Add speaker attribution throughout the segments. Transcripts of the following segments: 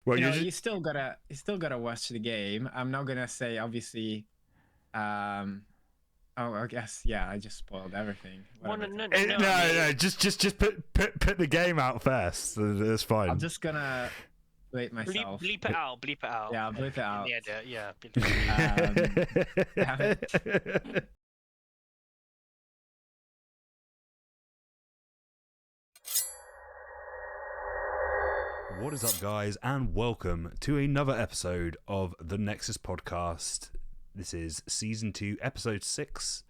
Speaker 1: Well,
Speaker 2: you still gotta watch the game. I'm not gonna say obviously. Oh, I guess I just spoiled everything.
Speaker 3: Well,
Speaker 2: Whatever.
Speaker 3: no,
Speaker 1: just put the game out first. That's fine.
Speaker 2: I'm just gonna bleep myself.
Speaker 3: Bleep it out. Bleep it out.
Speaker 2: Yeah, I'll bleep it out.
Speaker 3: Yeah.
Speaker 2: Damn it.
Speaker 1: What is up, guys, and welcome to another episode of the Nexus Podcast. This is Season 2, Episode 6,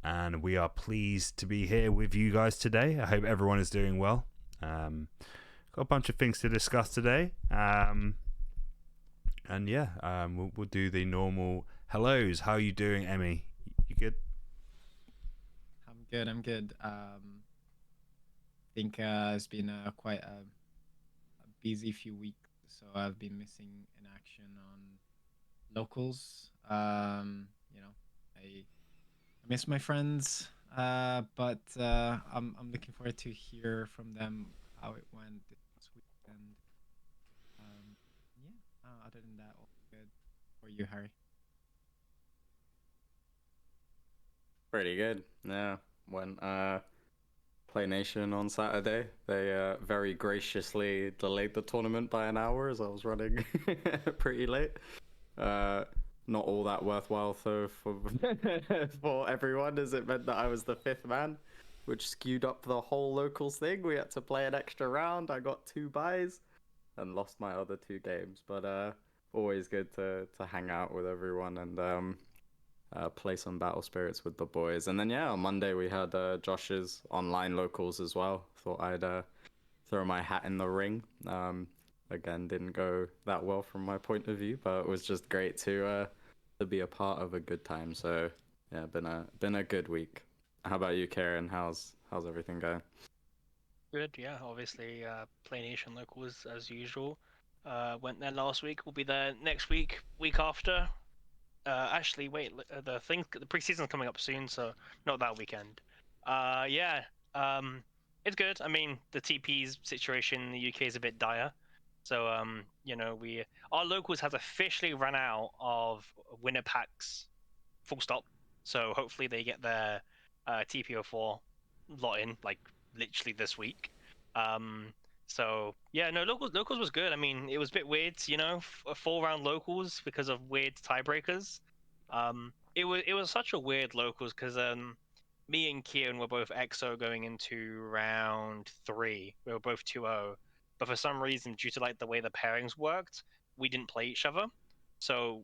Speaker 1: and we are pleased to be here with you guys today. I hope everyone is doing well. Got a bunch of things to discuss today, and we'll do the normal hellos. How are you doing, Emmy? You good?
Speaker 2: I'm good. I think it's been quite a busy few weeks, so I've been missing in action on locals. I miss my friends, but I'm looking forward to hear from them how it went this weekend. Other than that, all good. For you, Harry?
Speaker 4: Pretty good. Yeah. When Play Nation on Saturday, they very graciously delayed the tournament by an hour as I was running pretty late. Not all that worthwhile though for everyone, as it meant that I was the fifth man, which skewed up the whole locals thing. We had to play an extra round. I got 2 buys and lost my other 2 games, but always good to hang out with everyone and play some Battle Spirits with the boys. And then on Monday we had Josh's online locals as well. Thought I'd throw my hat in the ring. Again, didn't go that well from my point of view, but it was just great to be a part of a good time. So yeah, been a good week. How about you, Karen? How's everything going?
Speaker 3: Good. Yeah. Obviously, Play Nation locals as usual. Went there last week. We'll be there next week. Week after. Actually, wait. The preseason's coming up soon, so not that weekend. It's good. I mean, the TP's situation in the UK is a bit dire. So, our locals has officially run out of winner packs, full stop. So hopefully they get their TP04 lot in, like, literally this week. Locals was good. I mean, it was a bit weird, 4-round locals because of weird tiebreakers. It was such a weird locals because me and Kieran were both EXO going into round 3. We were both 2-0. But for some reason, due to like the way the pairings worked, we didn't play each other. So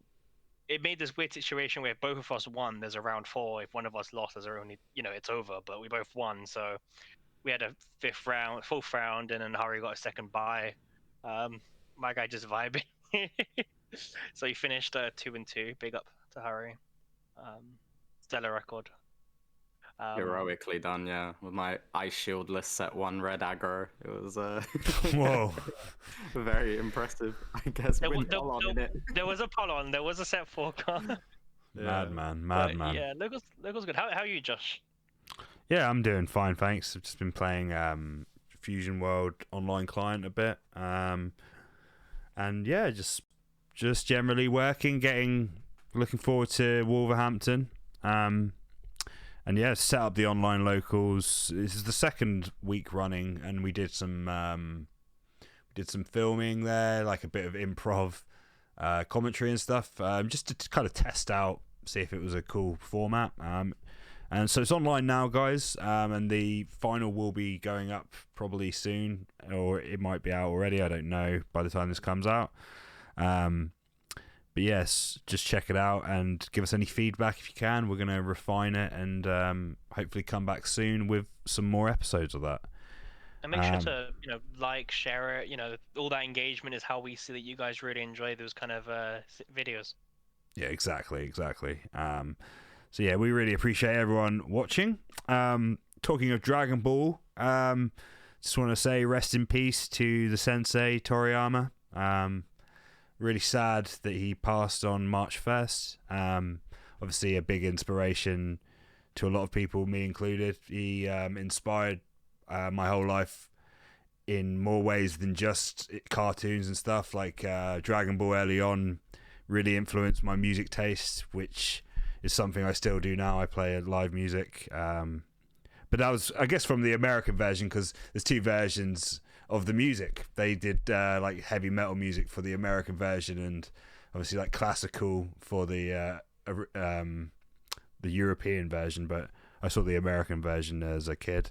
Speaker 3: it made this weird situation where if both of us won, there's a round 4. If one of us lost, there's only, it's over. But we both won, so we had a 4th round, and then Hari got a second bye. My guy just vibing. So he finished 2-2. Big up to Hari. Stellar record.
Speaker 4: Heroically done, yeah. With my ice shieldless set 1 red aggro, it was
Speaker 1: Whoa,
Speaker 4: very impressive. I guess
Speaker 3: There was a Polon. There was a set 4 card.
Speaker 1: Madman.
Speaker 3: Yeah, locals good. How are you, Josh?
Speaker 1: Yeah, I'm doing fine, thanks. I've just been playing Fusion World online client a bit, and yeah, just generally working, looking forward to Wolverhampton. And yeah, set up the online locals. This is the 2nd week running, and we did some filming there, like a bit of improv, commentary and stuff, just to kind of test out, see if it was a cool format. And so it's online now, guys, and the final will be going up probably soon, or it might be out already. I don't know by the time this comes out. But yes, just check it out and give us any feedback if you can. We're going to refine it and hopefully come back soon with some more episodes of that.
Speaker 3: And make sure to like, share it. All that engagement is how we see that you guys really enjoy those kind of videos.
Speaker 1: Yeah, exactly. So yeah, we really appreciate everyone watching. Talking of Dragon Ball, just want to say rest in peace to the sensei Toriyama. Really sad that he passed on March 1st. Obviously a big inspiration to a lot of people, me included. He inspired my whole life in more ways than just cartoons and stuff. Like Dragon Ball early on really influenced my music taste, which is something I still do now. I play live music, but that was, I guess, from the American version, because there's two versions of the music. They did like heavy metal music for the American version, and obviously like classical for the European version. But I saw the American version as a kid,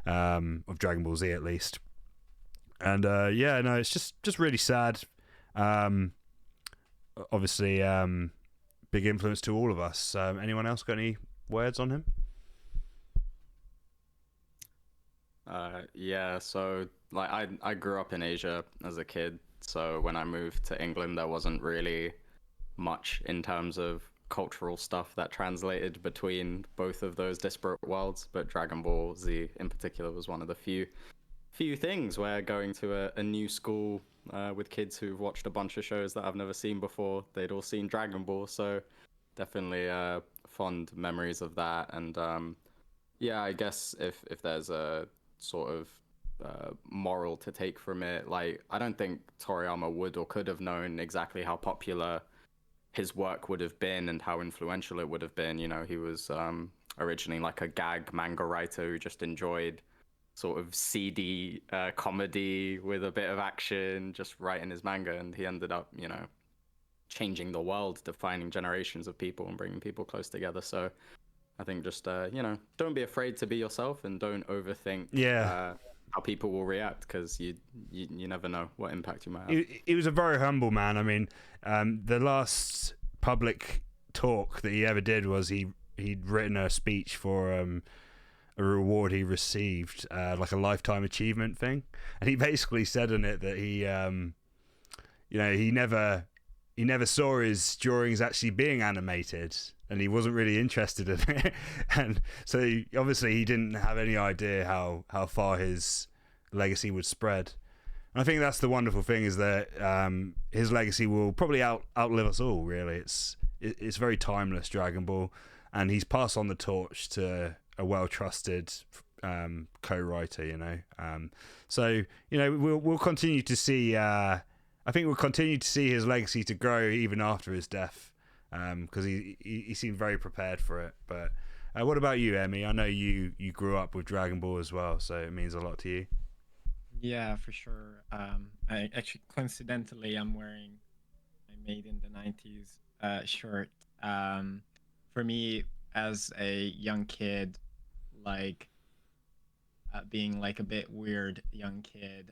Speaker 1: of Dragon Ball Z at least. And yeah, no, it's just really sad. Obviously, big influence to all of us. Anyone else got any words on him?
Speaker 4: Yeah, so like I grew up in Asia as a kid, so when I moved to England, there wasn't really much in terms of cultural stuff that translated between both of those disparate worlds. But Dragon Ball Z in particular was one of the few things where going to a new school with kids who've watched a bunch of shows that I've never seen before, they'd all seen Dragon Ball, so definitely fond memories of that. And yeah, I guess if there's a sort of moral to take from it, like I don't think Toriyama would or could have known exactly how popular his work would have been and how influential it would have been. You know, he was originally like a gag manga writer who just enjoyed sort of seedy comedy with a bit of action, just writing his manga, and he ended up, you know, changing the world, defining generations of people and bringing people close together. So I think just you know, don't be afraid to be yourself and don't overthink how people will react, because you never know what impact you might have.
Speaker 1: He was a very humble man. I mean, the last public talk that he ever did was he'd written a speech for a reward he received, like a lifetime achievement thing, and he basically said in it that he you know, he never saw his drawings actually being animated, and he wasn't really interested in it. And so obviously he didn't have any idea how far his legacy would spread. And I think that's the wonderful thing, is that his legacy will probably outlive us all, really. It's very timeless, Dragon Ball, and he's passed on the torch to a well-trusted co-writer, you know. So, you know, we'll continue to see, I think we'll continue to see his legacy to grow even after his death, because he seemed very prepared for it. But what about you, Emmy? I know you grew up with Dragon Ball as well, so it means a lot to you.
Speaker 2: Yeah, for sure. I actually, coincidentally, I'm wearing my Made in the 90s shirt. For me, as a young kid, like being like a bit weird young kid,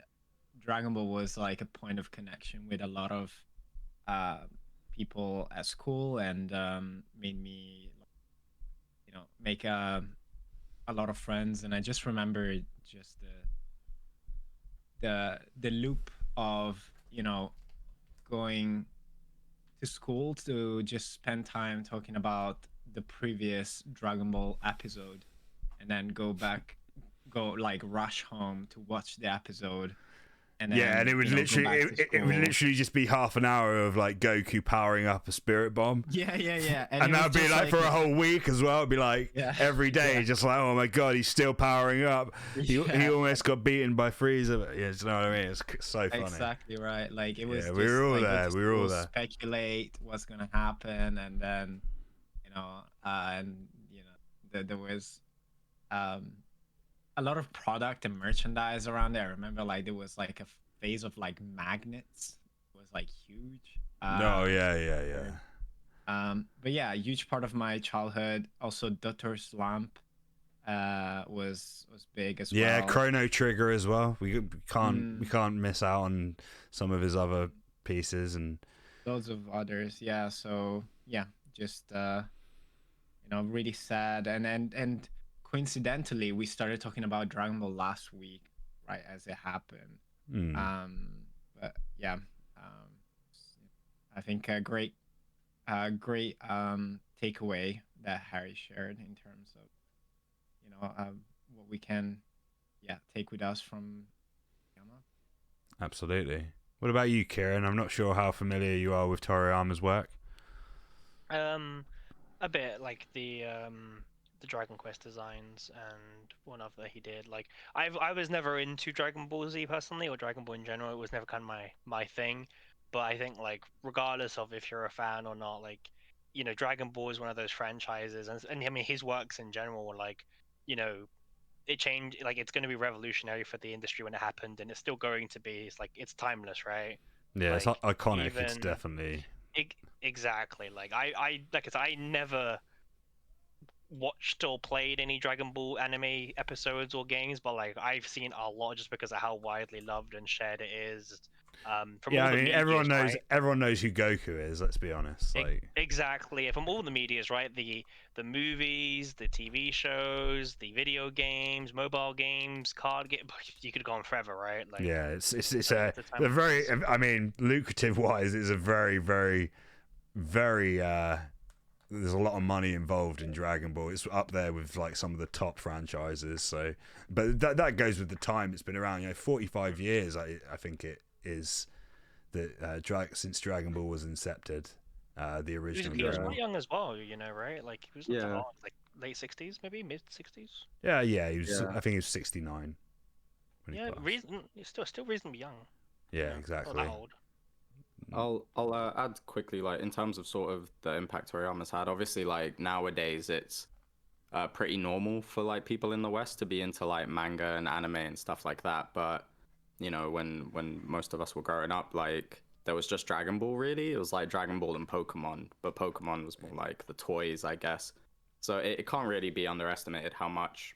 Speaker 2: Dragon Ball was like a point of connection with a lot of people at school, and made me, you know, make a lot of friends. And I just remember just the loop of, you know, going to school to just spend time talking about the previous Dragon Ball episode, and then go like rush home to watch the episode. And then,
Speaker 1: yeah, and it would literally it would literally just be half an hour of like Goku powering up a spirit bomb.
Speaker 2: Yeah.
Speaker 1: And that would be like for a whole week as well. It'd be like every day, just like, oh my god, he's still powering up. He almost got beaten by Frieza. Yeah, you know what I mean? It's so funny.
Speaker 2: Exactly right. Like it was.
Speaker 1: Yeah, we were all there. We were all there.
Speaker 2: Speculate what's gonna happen, and then, you know, and you know, there was a lot of product and merchandise around there. I remember like there was like a phase of like magnets. It was like huge.
Speaker 1: Yeah.
Speaker 2: But yeah, a huge part of my childhood. Also, Dotter's lamp was big as well.
Speaker 1: Yeah, Chrono Trigger as well. We can't miss out on some of his other pieces and
Speaker 2: loads of others. Yeah, so yeah, just you know, really sad. And coincidentally, we started talking about Dragon Ball last week, right as it happened. But yeah, I think a great takeaway that Harry shared in terms of, you know, what we can take with us from Toriyama.
Speaker 1: Absolutely. What about you, Kieran? I'm not sure how familiar you are with Toriyama's work.
Speaker 3: A bit, like the the Dragon Quest designs and one other he did. Like I was never into Dragon Ball Z personally, or Dragon Ball in general. It was never kind of my thing. But I think like regardless of if you're a fan or not, like Dragon Ball is one of those franchises, and I mean his works in general were like it changed. Like it's going to be revolutionary for the industry when it happened, and it's still going to be. It's like it's timeless, right?
Speaker 1: Yeah,
Speaker 3: Like,
Speaker 1: it's iconic. It's
Speaker 3: even
Speaker 1: definitely
Speaker 3: exactly. Like I never watched or played any Dragon Ball anime episodes or games, but like I've seen a lot just because of how widely loved and shared it is. From
Speaker 1: yeah.
Speaker 3: all
Speaker 1: I
Speaker 3: the
Speaker 1: mean,
Speaker 3: medias, right?
Speaker 1: everyone knows who Goku is. Let's be honest. Like
Speaker 3: Exactly. From all the medias, right? The movies, the TV shows, the video games, mobile games, card game. You could go on forever, right? Like
Speaker 1: yeah, it's
Speaker 3: a
Speaker 1: a
Speaker 3: time.
Speaker 1: very. I mean, lucrative wise, it's a very very. There's a lot of money involved in Dragon Ball. It's up there with like some of the top franchises. So, but that goes with the time it's been around. 45 years. I think it is that since Dragon Ball was incepted, the original.
Speaker 3: He was
Speaker 1: Dragon
Speaker 3: quite
Speaker 1: Ball.
Speaker 3: young as well, right? Like he was not that old, like late 60s, maybe mid 60s.
Speaker 1: Yeah, he was. I think he was 69. When he passed.
Speaker 3: He's still reasonably young.
Speaker 1: Yeah, exactly.
Speaker 3: Not that old.
Speaker 4: I'll add quickly, like in terms of sort of the impact Toriyama's had. Obviously, like nowadays it's pretty normal for like people in the West to be into like manga and anime and stuff like that. But when most of us were growing up, like there was just Dragon Ball. Really, it was like Dragon Ball and Pokemon, but Pokemon was more like the toys, I guess. So it can't really be underestimated how much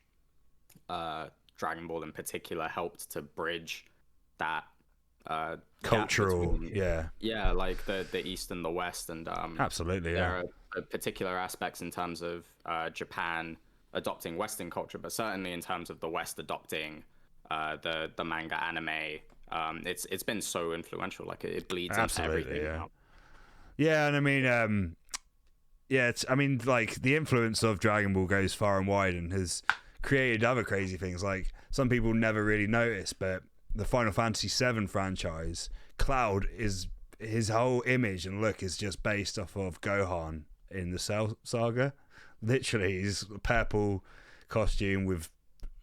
Speaker 4: Dragon Ball in particular helped to bridge that
Speaker 1: cultural
Speaker 4: like the East and the West, and
Speaker 1: absolutely
Speaker 4: there are particular aspects in terms of Japan adopting Western culture, but certainly in terms of the West adopting the manga anime, it's been so influential. Like it bleeds into everything.
Speaker 1: Yeah, and I mean I mean like the influence of Dragon Ball goes far and wide and has created other crazy things. Like some people never really notice, but the Final Fantasy VII franchise, Cloud is his whole image and look is just based off of Gohan in the Cell Saga. Literally, he's a purple costume with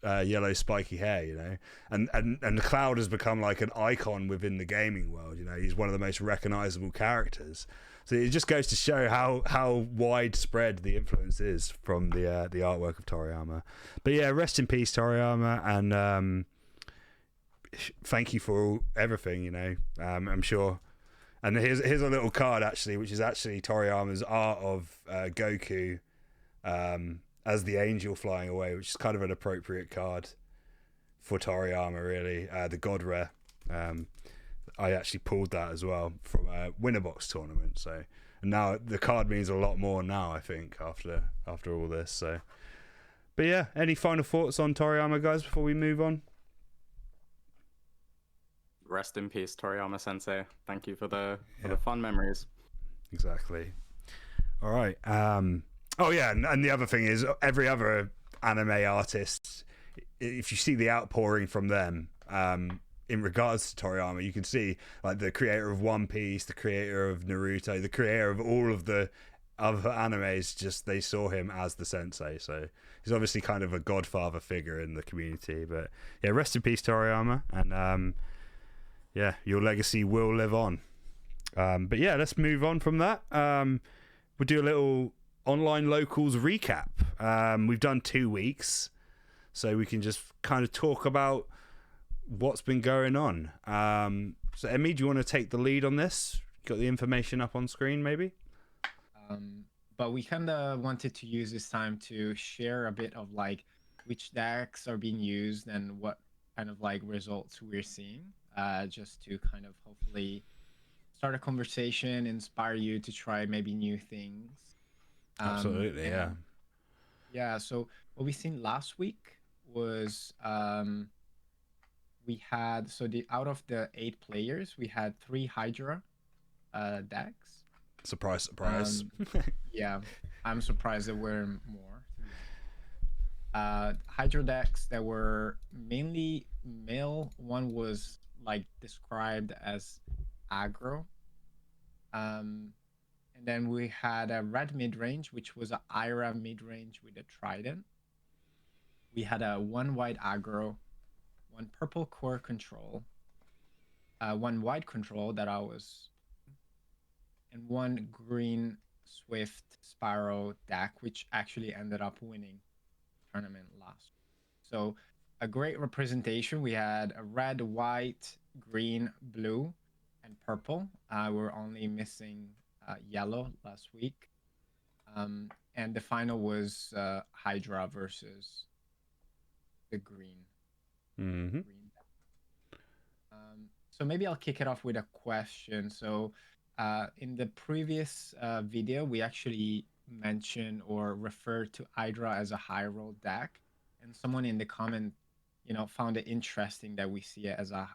Speaker 1: yellow spiky hair, and Cloud has become like an icon within the gaming world. He's one of the most recognizable characters. So it just goes to show how widespread the influence is from the artwork of Toriyama. But yeah, rest in peace, Toriyama, and thank you for everything. I'm sure. And here's a little card actually, which is actually Toriyama's art of Goku as the angel flying away, which is kind of an appropriate card for Toriyama, really. The God Rare. I actually pulled that as well from a Winnerbox tournament. So, and now the card means a lot more now, I think, after all this. So, but yeah, any final thoughts on Toriyama, guys, before we move on?
Speaker 4: Rest in peace, Toriyama Sensei. Thank you for the fun memories.
Speaker 1: Exactly. All right. Oh yeah, and the other thing is, every other anime artist, if you see the outpouring from them, in regards to Toriyama, you can see like the creator of One Piece, the creator of Naruto, the creator of all of the other animes, just they saw him as the sensei. So he's obviously kind of a godfather figure in the community. But yeah, rest in peace, Toriyama, and yeah, your legacy will live on. But yeah, let's move on from that. We'll do a little online locals recap. We've done 2 weeks, so we can just kind of talk about what's been going on. So Emmy, do you want to take the lead on this? Got the information up on screen, maybe?
Speaker 2: But we kind of wanted to use this time to share a bit of like which decks are being used and what kind of like results we're seeing, just to kind of hopefully start a conversation, inspire you to try maybe new things.
Speaker 1: Absolutely, yeah.
Speaker 2: Yeah, so what we seen last week was we had, so out of the 8 players, we had 3 Hydra decks.
Speaker 1: Surprise.
Speaker 2: Yeah, I'm surprised there were more. Hydra decks that were mainly male. One was like described as aggro. And then we had a red mid range, which was a Ira mid range with a trident. We had a one white aggro, one purple core control, one white control that I was, and one green Swift Sparrow deck, which actually ended up winning tournament last. So a great representation. We had a red, white, green, blue, and purple. We're only missing yellow last week. And the final was Hydra versus the green.
Speaker 1: Mm-hmm.
Speaker 2: So maybe I'll kick it off with a question. So in the previous video, we actually mentioned or referred to Hydra as a high roll deck, and someone in the comment, found it interesting that we see it as a,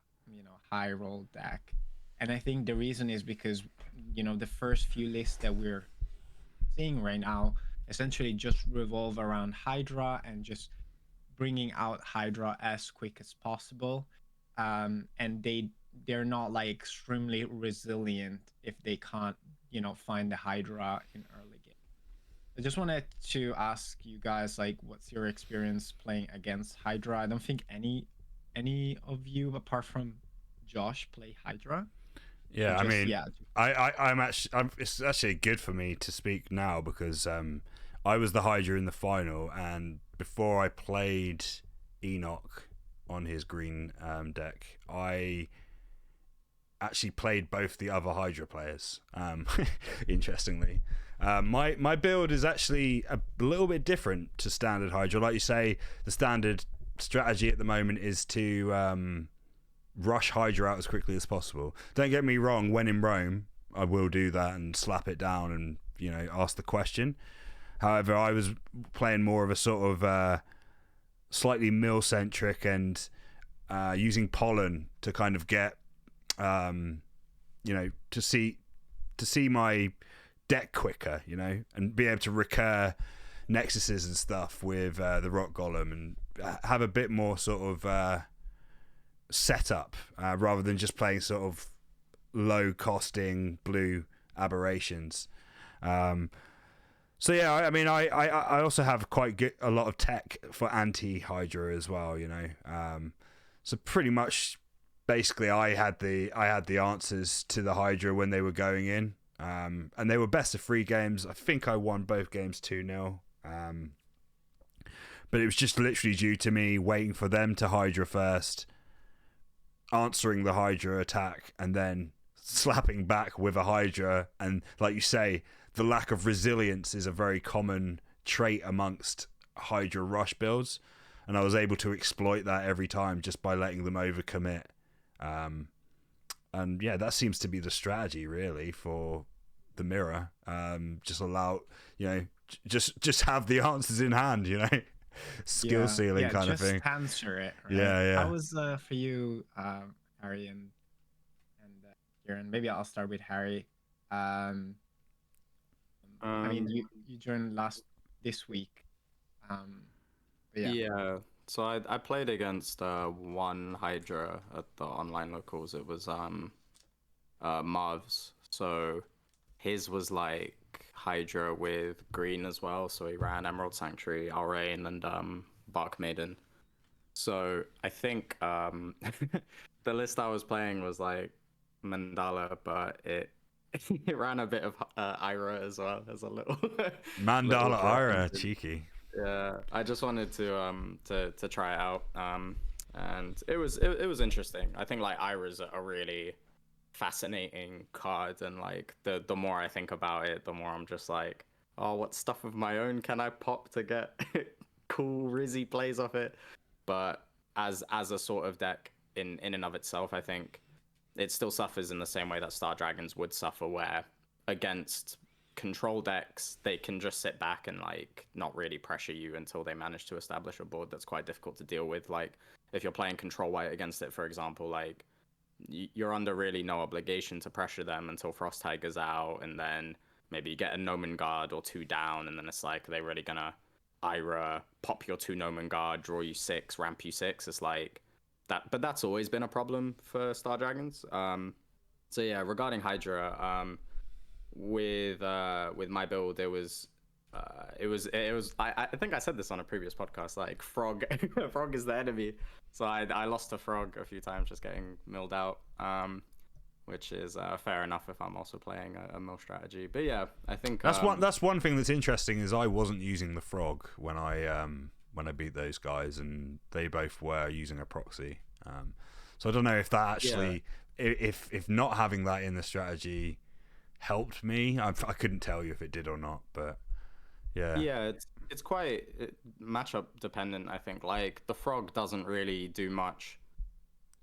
Speaker 2: high roll deck. And I think the reason is because, the first few lists that we're seeing right now essentially just revolve around Hydra and just bringing out Hydra as quick as possible. And they're not like extremely resilient if they can't, find the Hydra in early game. I just wanted to ask you guys, like, what's your experience playing against Hydra? I don't think any of you, apart from Josh, play Hydra.
Speaker 1: Yeah, I mean, it's actually good for me to speak now because I was the Hydra in the final, and before I played Enoch on his green deck, I actually played both the other Hydra players. Interestingly, my build is actually a little bit different to standard Hydra. Like you say, the standard strategy at the moment is to rush Hydra out as quickly as possible. Don't get me wrong, when in Rome, I will do that and slap it down and, ask the question. However, I was playing more of a sort of slightly mill-centric and using pollen to kind of get, to see my deck quicker, and be able to recur Nexuses and stuff with the Rock Golem and have a bit more sort of setup rather than just playing sort of low costing blue aberrations. So yeah, I mean, I also have a lot of tech for anti Hydra as well, so pretty much basically I had the answers to the Hydra when they were going in, and they were best of 3 games. I think I won both games 2-0. But it was just literally due to me waiting for them to Hydra first, answering the Hydra attack, and then slapping back with a Hydra. And like you say, the lack of resilience is a very common trait amongst Hydra rush builds, and I was able to exploit that every time just by letting them overcommit. And yeah, that seems to be the strategy really for the mirror. Just allow, just have the answers in hand, skill ceiling kind of thing.
Speaker 2: Just answer it. Right?
Speaker 1: Yeah.
Speaker 2: How was for you, Harry and Kieran? Maybe I'll start with Harry. I mean, you joined this week.
Speaker 4: Yeah. So I played against one Hydra at the online locals. It was Marv's. So his was like Hydra with green as well. So he ran Emerald Sanctuary, Alrain, and Bark Maiden. So I think the list I was playing was like Mandala, but it ran a bit of Ira as well as a little
Speaker 1: Mandala Ira, cheeky.
Speaker 4: Yeah, I just wanted to try it out, and it was interesting. I think like Ira's a really fascinating card, and like the more I think about it, the more I'm just like, oh, what stuff of my own can I pop to get cool Rizzy plays off it? But as a sort of deck in and of itself, I think it still suffers in the same way that Star Dragons would suffer, where against control decks they can just sit back and like not really pressure you until they manage to establish a board that's quite difficult to deal with. Like if you're playing control white against it, for example, like you're under really no obligation to pressure them until Frost Tiger's out, and then maybe you get a Nomen Guard or 2 down, and then it's like, are they really gonna Ira pop your 2 Nomen Guard, draw you 6, ramp you 6? It's like that, but that's always been a problem for Star Dragons. So yeah, regarding Hydra, with my build, it was I think I said this on a previous podcast, like frog frog is the enemy, so I lost a frog a few times just getting milled out, which is fair enough if I'm also playing a mill strategy. But yeah, I think
Speaker 1: that's one thing that's interesting is I wasn't using the frog when I beat those guys, and they both were using a proxy, so I don't know if that actually if not having that in the strategy helped me. I couldn't tell you if it did or not, but yeah,
Speaker 4: it's quite matchup dependent, I think. Like the frog doesn't really do much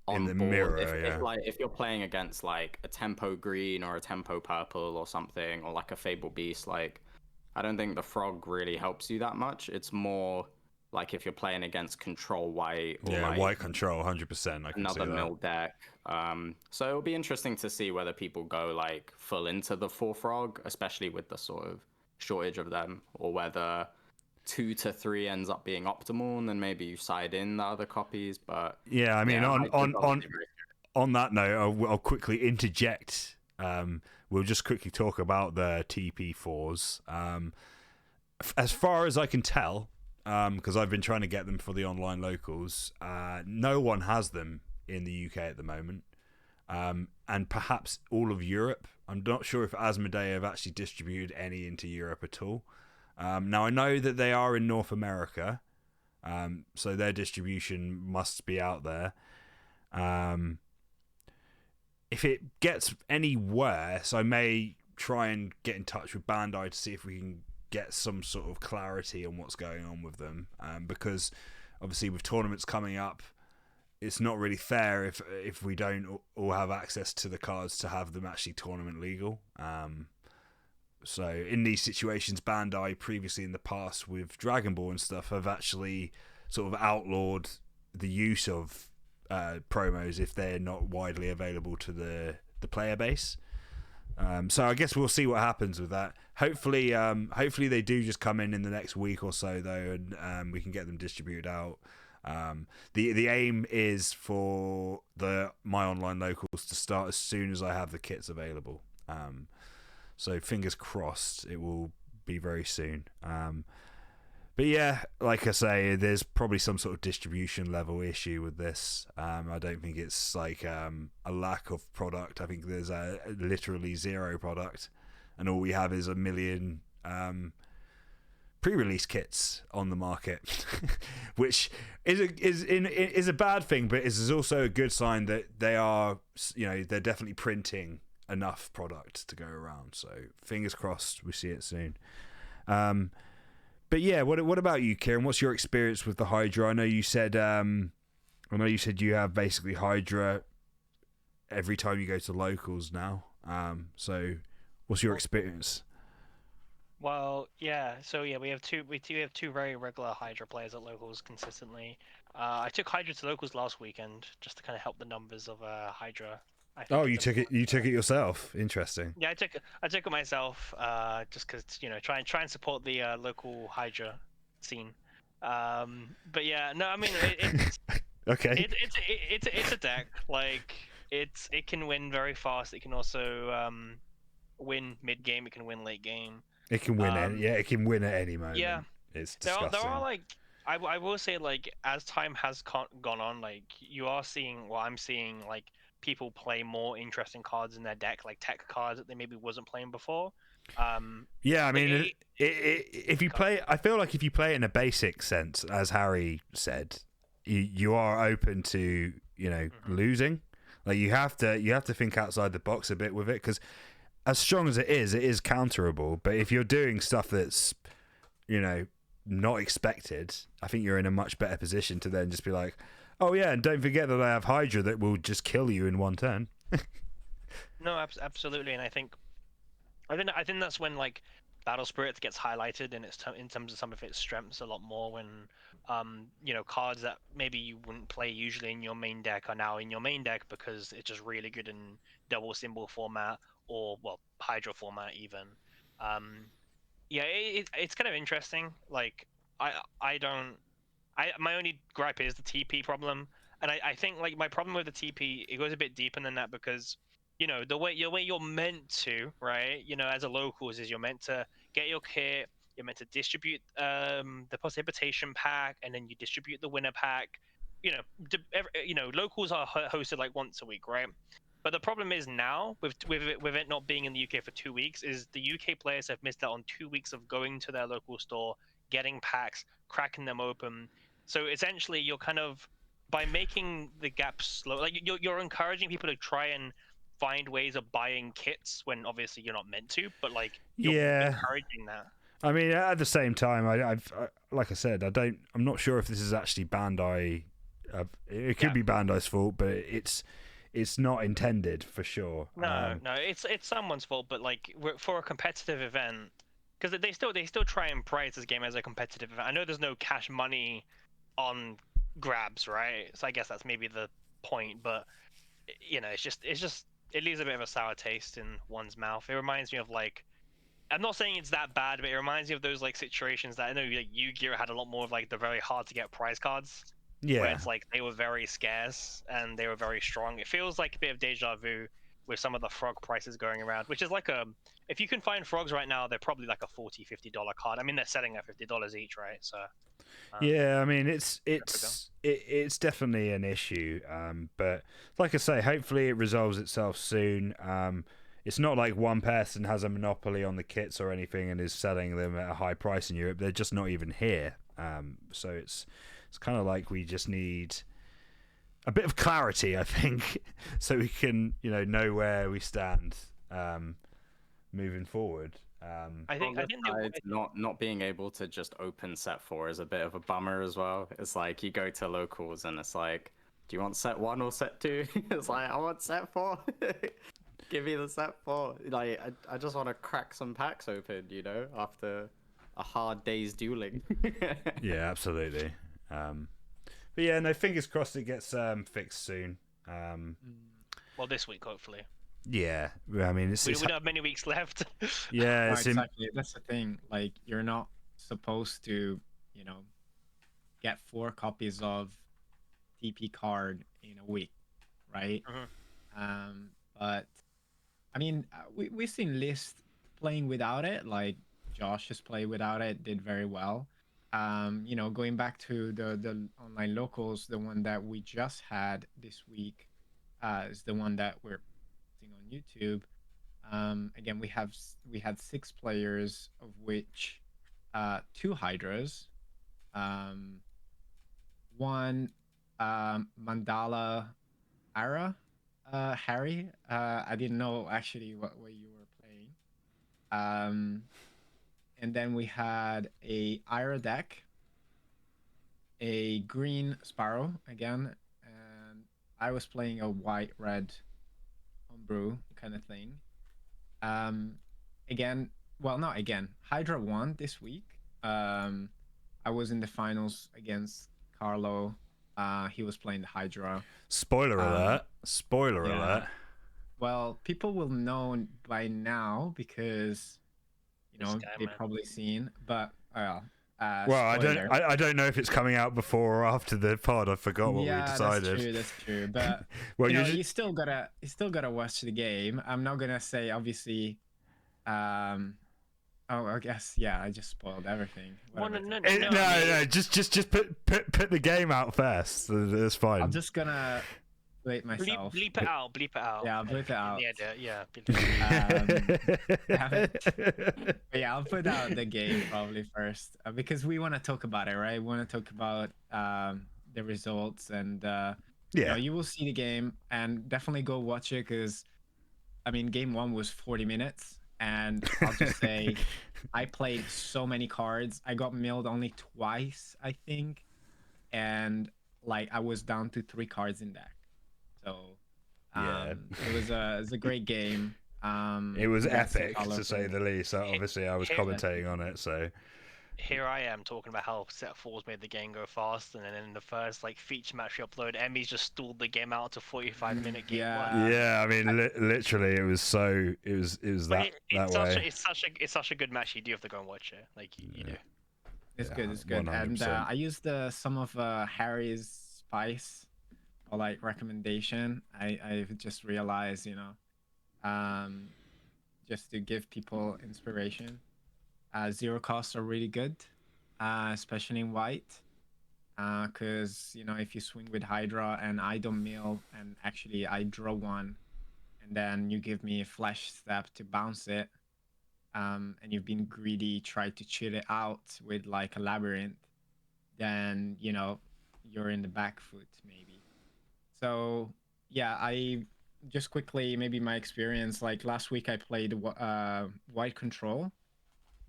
Speaker 4: on
Speaker 1: in the
Speaker 4: board.
Speaker 1: mirror.
Speaker 4: If you're playing against like a tempo green or a tempo purple or something, or like a fable beast, like I don't think the frog really helps you that much. It's more like if you're playing against control white or like
Speaker 1: white control 100%. I can
Speaker 4: another
Speaker 1: see that.
Speaker 4: mill deck. So it'll be interesting to see whether people go like full into the 4 frog, especially with the sort of shortage of them, or whether 2 to 3 ends up being optimal, and then maybe you side in the other copies. But
Speaker 1: yeah, I mean, on that note, I'll quickly interject. We'll just quickly talk about the TP4s. As far as I can tell, because I've been trying to get them for the online locals, no one has them in the UK at the moment, and perhaps all of Europe. I'm not sure if Asmodee have actually distributed any into Europe at all. Now I know that they are in North America, so their distribution must be out there. If it gets any worse, I may try and get in touch with Bandai to see if we can get some sort of clarity on what's going on with them, because obviously with tournaments coming up, it's not really fair if we don't all have access to the cards to have them actually tournament legal. So in these situations, Bandai previously in the past with Dragon Ball and stuff have actually sort of outlawed the use of promos if they're not widely available to the player base. So I guess we'll see what happens with that. Hopefully they do just come in the next week or so though, and we can get them distributed out. The aim is for my online locals to start as soon as I have the kits available. So fingers crossed it will be very soon. But yeah, like I say, there's probably some sort of distribution level issue with this. I don't think it's like a lack of product. I think there's literally zero product, and all we have is 1 million pre-release kits on the market, which is a bad thing, but is also a good sign that they're definitely printing enough product to go around. So fingers crossed we see it soon. But yeah, what about you, Kieran? What's your experience with the Hydra? I know you said you have basically Hydra every time you go to locals now. So what's your experience?
Speaker 3: Well, yeah. So yeah, we do have two very regular Hydra players at locals consistently. I took Hydra to locals last weekend just to kind of help the numbers of Hydra.
Speaker 1: Oh, you took it yourself. Interesting.
Speaker 3: Yeah, I took it myself, just because try and support the local Hydra scene. But yeah, no, I mean it's
Speaker 1: okay.
Speaker 3: It's a deck, like it can win very fast. It can also win mid game. It can win late game.
Speaker 1: It can win it can win at any moment.
Speaker 3: Yeah,
Speaker 1: it's disgusting.
Speaker 3: There are like I will say, like, as time has gone on, like you are seeing, well, I'm seeing like people play more interesting cards in their deck, like tech cards that they maybe wasn't playing before.
Speaker 1: Yeah, I mean, if you play, I feel like if you play it in a basic sense, as Harry said, you are open to losing. Like you have to think outside the box a bit with it, because as strong as it is counterable. But if you're doing stuff that's not expected, I think you're in a much better position to then just be like, oh yeah, and don't forget that I have Hydra that will just kill you in one turn.
Speaker 3: No, absolutely, and I think that's when like Battle Spirits gets highlighted in terms of some of its strengths a lot more, when cards that maybe you wouldn't play usually in your main deck are now in your main deck because it's just really good in double symbol format, or Hydra format even. It's kind of interesting. Like my only gripe is the TP problem, and I think like my problem with the TP, it goes a bit deeper than that, because you know, the way you're meant to, right? You know, as a locals, is you're meant to get your kit, you're meant to distribute the precipitation pack, and then you distribute the winner pack. You know, locals are hosted like once a week, right? But the problem is now, with it not being in the UK for 2 weeks, is the UK players have missed out on 2 weeks of going to their local store, getting packs, cracking them open. So essentially, you're kind of, by making the gap slow, like you're encouraging people to try and find ways of buying kits when obviously you're not meant to, but like you're
Speaker 1: Yeah.
Speaker 3: encouraging that.
Speaker 1: I mean, at the same time, like I said, I'm not sure if this is actually Bandai. It could be Bandai's fault, but it's not intended for sure.
Speaker 3: No, it's someone's fault, but like for a competitive event, because they still try and price this game as a competitive event. I know there's no cash money on grabs, right? So I guess that's maybe the point, but you know, it's just it leaves a bit of a sour taste in one's mouth. It reminds me of like, I'm not saying it's that bad, but it reminds me of those like situations that I know like Yu-Gi-Oh had a lot more of like the very hard to get prize cards.
Speaker 1: Yeah.
Speaker 3: Where it's like they were very scarce and they were very strong. It feels like a bit of deja vu with some of the frog prices going around, which is like if you can find frogs right now, they're probably like a $40-50 card. I mean, they're selling at $50 each, right? So
Speaker 1: yeah, I mean, it's definitely an issue, but like I say, hopefully it resolves itself soon. It's not like one person has a monopoly on the kits or anything and is selling them at a high price in Europe. They're just not even here. So it's kind of like we just need a bit of clarity, I think, so we can know where we stand moving forward.
Speaker 3: I think
Speaker 4: not being able to just open set 4 is a bit of a bummer as well. It's like you go to locals and it's like, do you want set 1 or set 2? It's like, I want set 4. Give me the set 4. Like I just want to crack some packs open, after a hard day's dueling.
Speaker 1: Yeah, absolutely. But yeah, no, fingers crossed it gets fixed soon.
Speaker 3: Well, this week hopefully.
Speaker 1: Yeah, I mean,
Speaker 3: we don't have many weeks left.
Speaker 1: Yeah,
Speaker 2: exactly. That's the thing. Like, you're not supposed to, get 4 copies of TP card in a week, right? But I mean, we've seen List playing without it. Like, Josh has played without it, did very well. Going back to the online locals, the one that we just had this week is the one that we're seeing on YouTube. Again, we had 6 players, of which 2 Hydras, one Mandala Ara, Harry. I didn't know actually what way you were playing. And then we had a Ira deck, a green Sparrow again, and I was playing a white-red homebrew kind of thing. Hydra won this week. I was in the finals against Carlo. He was playing the Hydra.
Speaker 1: Spoiler alert. Spoiler alert.
Speaker 2: Well, people will know by now because they've probably seen, but well,
Speaker 1: I don't know if it's coming out before or after the pod. I forgot what we decided.
Speaker 2: That's true. But
Speaker 1: well,
Speaker 2: you still gotta watch the game. I'm not gonna say obviously. I guess I just spoiled everything.
Speaker 3: Well, no.
Speaker 1: Just put the game out first. That's fine.
Speaker 2: I'm just gonna bleep myself.
Speaker 3: Bleep it out.
Speaker 2: Yeah, I'll bleep it out.
Speaker 3: Yeah.
Speaker 2: I'll put out the game probably first because we want to talk about it, right? We want to talk about the results and you will see the game and definitely go watch it because I mean game 1 was 40 minutes and I'll just say I played so many cards. I got milled only twice, I think, and like I was down to 3 cards in deck. So it was a great game.
Speaker 1: It was epic to say the least. So obviously, I was commentating on it. So
Speaker 3: here I am talking about how set 4's made the game go fast, and then in the first feature match we upload, Emmy's just stalled the game out to 45-minute game.
Speaker 1: Yeah, I mean, literally, it was that way.
Speaker 3: It's such a good match. You do have to go and watch it. Like you do.
Speaker 2: It's good. 100%. And I used some of Harry's spice or recommendation. I just realized, um, just to give people inspiration. Zero costs are really good, especially in white. Because if you swing with Hydra and I don't mill, and actually I draw one, and then you give me a flash step to bounce it, and you've been greedy, try to cheat it out with like a labyrinth, then you're in the back foot maybe. So yeah, I just quickly maybe my experience. Like last week, I played white control,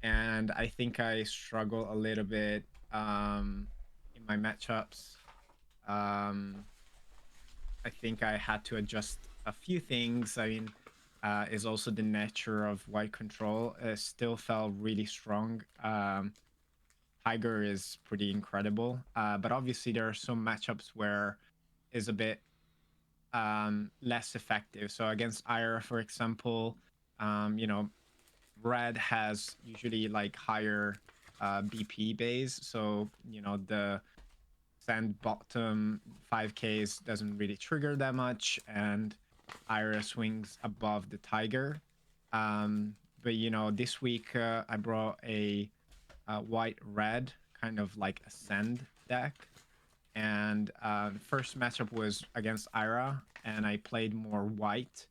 Speaker 2: and I think I struggle a little bit in my matchups. Um, I think I had to adjust a few things. I mean, is also the nature of white control. Still felt really strong. Tiger is pretty incredible, but obviously there are some matchups where is a bit less effective. So against Ira, for example, red has usually like higher BP base, so the sand bottom 5Ks doesn't really trigger that much, and Ira swings above the tiger. But this week I brought a white red kind of like a sand deck, and the first matchup was against Ira, and I played more white.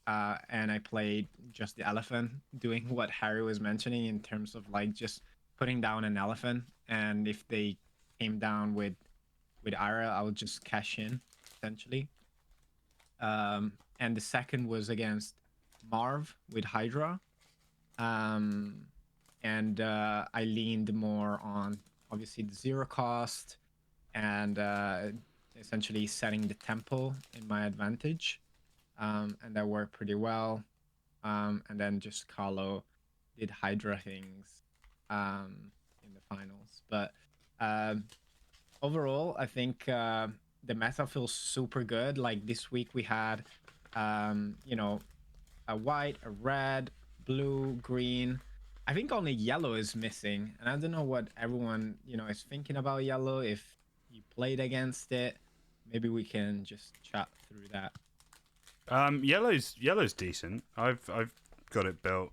Speaker 2: And I played just the elephant, doing what Harry was mentioning in terms of like just putting down an elephant, and if they came down with Ira, I would just cash in essentially. And the second was against Marv with Hydra, um, and I leaned more on obviously the zero cost and essentially setting the tempo in my advantage, and that worked pretty well. And then just Carlo did Hydra things in the finals. But overall, I think the meta feels super good. Like this week, we had, a white, a red, blue, green. I think only yellow is missing, and I don't know what everyone is thinking about yellow. If you played against it, maybe we can just chat through that.
Speaker 1: Yellow's decent. I've got it built.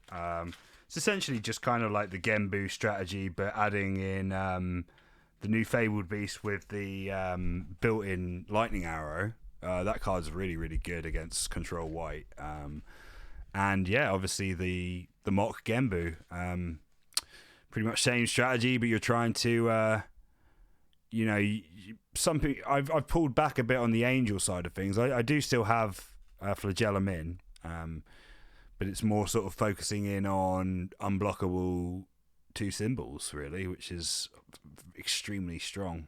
Speaker 1: It's essentially just kind of like the Genbu strategy, but adding in the new Fabled Beast with the built-in lightning arrow. That card's really, really good against control white. And yeah, obviously the mock Genbu. Pretty much same strategy, but you're trying to something. I've pulled back a bit on the angel side of things. I do still have Flagellum in, but it's more sort of focusing in on unblockable 2 symbols really, which is extremely strong.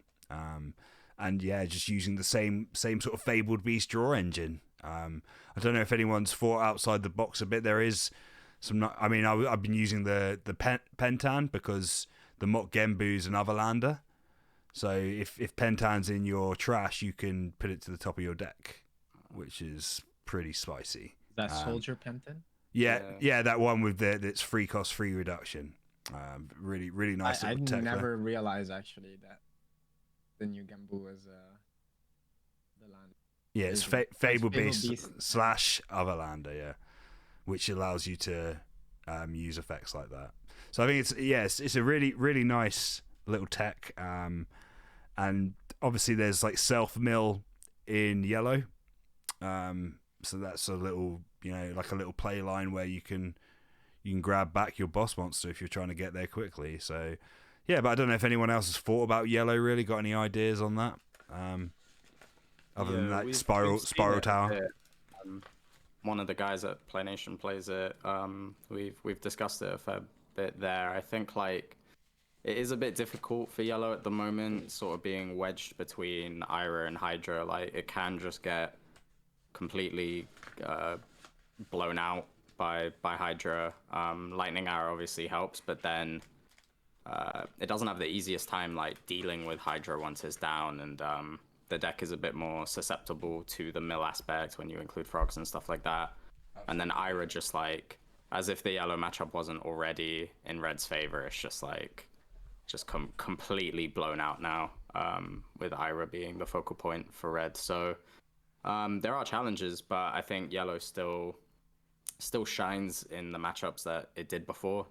Speaker 1: And yeah, just using the same sort of Fabled Beast draw engine. I don't know if anyone's thought outside the box a bit. There is some. I mean, I've been using the Pentan because the mock Genbu's another lander. So if Pentan's in your trash, you can put it to the top of your deck, which is pretty spicy.
Speaker 2: That Soldier Pentan?
Speaker 1: Yeah, that one with that's free cost, free reduction. Really, really nice.
Speaker 2: I
Speaker 1: tech
Speaker 2: never
Speaker 1: there.
Speaker 2: realized actually that the new Gambu was the land.
Speaker 1: Yeah, it's
Speaker 2: Fable
Speaker 1: Fable
Speaker 2: Beast.
Speaker 1: Beast / Otherlander, yeah, which allows you to use effects like that. So I think it's a really, really nice little tech. And obviously there's like self mill in yellow. So that's a little, like a little play line where you can grab back your boss monster if you're trying to get there quickly. So yeah, but I don't know if anyone else has thought about yellow really, got any ideas on that? Other than that spiral tower.
Speaker 4: One of the guys at Play Nation plays it. We've discussed it a fair bit there. I think like it is a bit difficult for yellow at the moment, sort of being wedged between Ira and Hydra. Like it can just get completely blown out by Hydra. Lightning Arrow obviously helps, but then it doesn't have the easiest time like dealing with Hydra once it's down, and the deck is a bit more susceptible to the mill aspect when you include frogs and stuff like that. And then Ira just like, as if the yellow matchup wasn't already in red's favor, it's just like completely blown out now, with Ira being the focal point for red. So there are challenges, but I think yellow still still shines in the matchups that it did before.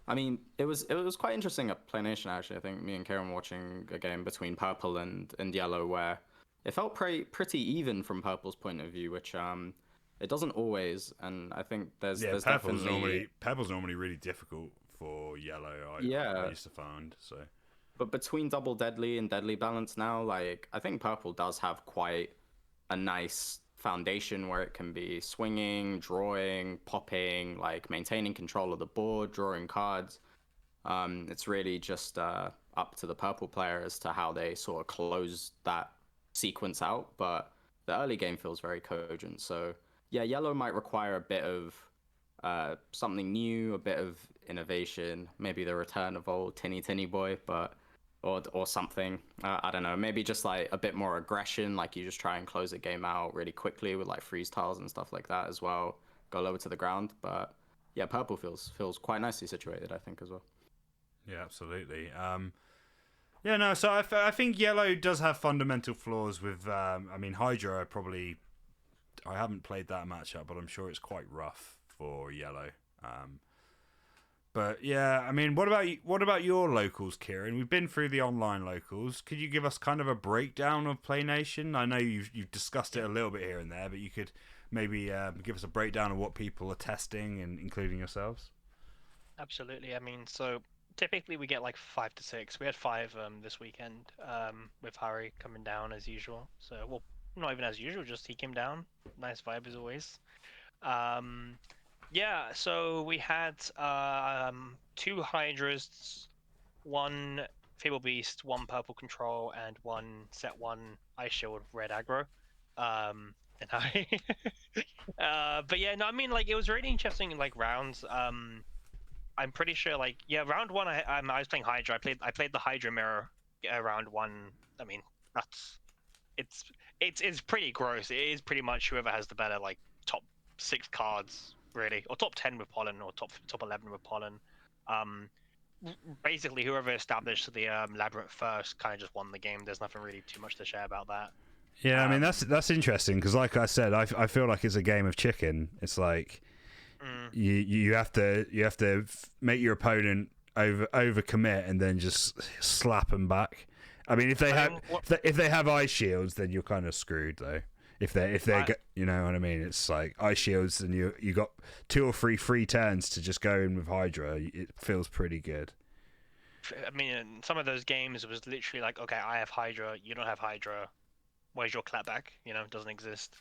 Speaker 4: I mean, it was quite interesting at Play Nation actually. I think me and Kieran were watching a game between purple and yellow where it felt pretty even from purple's point of view, which it doesn't always. And I think there's definitely
Speaker 1: purple's normally really difficult for yellow. I used to find so.
Speaker 4: But between double deadly and deadly balance now, like I think purple does have quite a nice foundation where it can be swinging, drawing, popping, like maintaining control of the board, drawing cards. It's really just up to the purple player as to how they sort of close that sequence out. But the early game feels very cogent. So yeah, yellow might require a bit of something new, a bit of innovation, maybe the return of old Tinny Boy, but or something. I don't know. Maybe just like a bit more aggression, like you just try and close a game out really quickly with like freeze tiles and stuff like that as well. Go lower to the ground, but yeah, purple feels quite nicely situated, I think, as well.
Speaker 1: Yeah, absolutely. Yeah, no. So I think yellow does have fundamental flaws with. I mean, Hydra I haven't played that matchup, but I'm sure it's quite rough for yellow. But yeah, I mean, what about your locals, Kieran? We've been through the online locals. Could you give us kind of a breakdown of Play Nation? I know you've discussed it a little bit here and there, but you could maybe give us a breakdown of what people are testing, and including yourselves.
Speaker 3: Absolutely. I mean, so typically we get like 5 to 6. We had 5 this weekend with Harry coming down as usual. So, well, not even as usual, just he came down. Nice vibe as always. Yeah, so we had 2 Hydras, 1 Fable Beast, 1 Purple Control, and 1 Set 1 Ice Shield Red Aggro. And I... but yeah, no, I mean, like, it was really interesting, like, rounds. I'm pretty sure, like, yeah, round 1, I was playing Hydra. I played the Hydra mirror round 1. I mean, it's pretty gross. It is pretty much whoever has the better, like, top 6 cards, really, or top 10 with pollen, or top 11 with pollen. Basically, whoever established the labyrinth first kind of just won the game. There's nothing really too much to share about that.
Speaker 1: Yeah, I mean that's interesting because, like I said, I feel like it's a game of chicken. It's like you have to make your opponent over commit and then just slap them back. I mean, if they have ice shields, then you're kind of screwed though. If they you know what I mean? It's like ice shields, and you got 2 or 3 free turns to just go in with Hydra. It feels pretty good.
Speaker 3: I mean, in some of those games, it was literally like, okay, I have Hydra, you don't have Hydra. Where's your clapback? You know, it doesn't exist.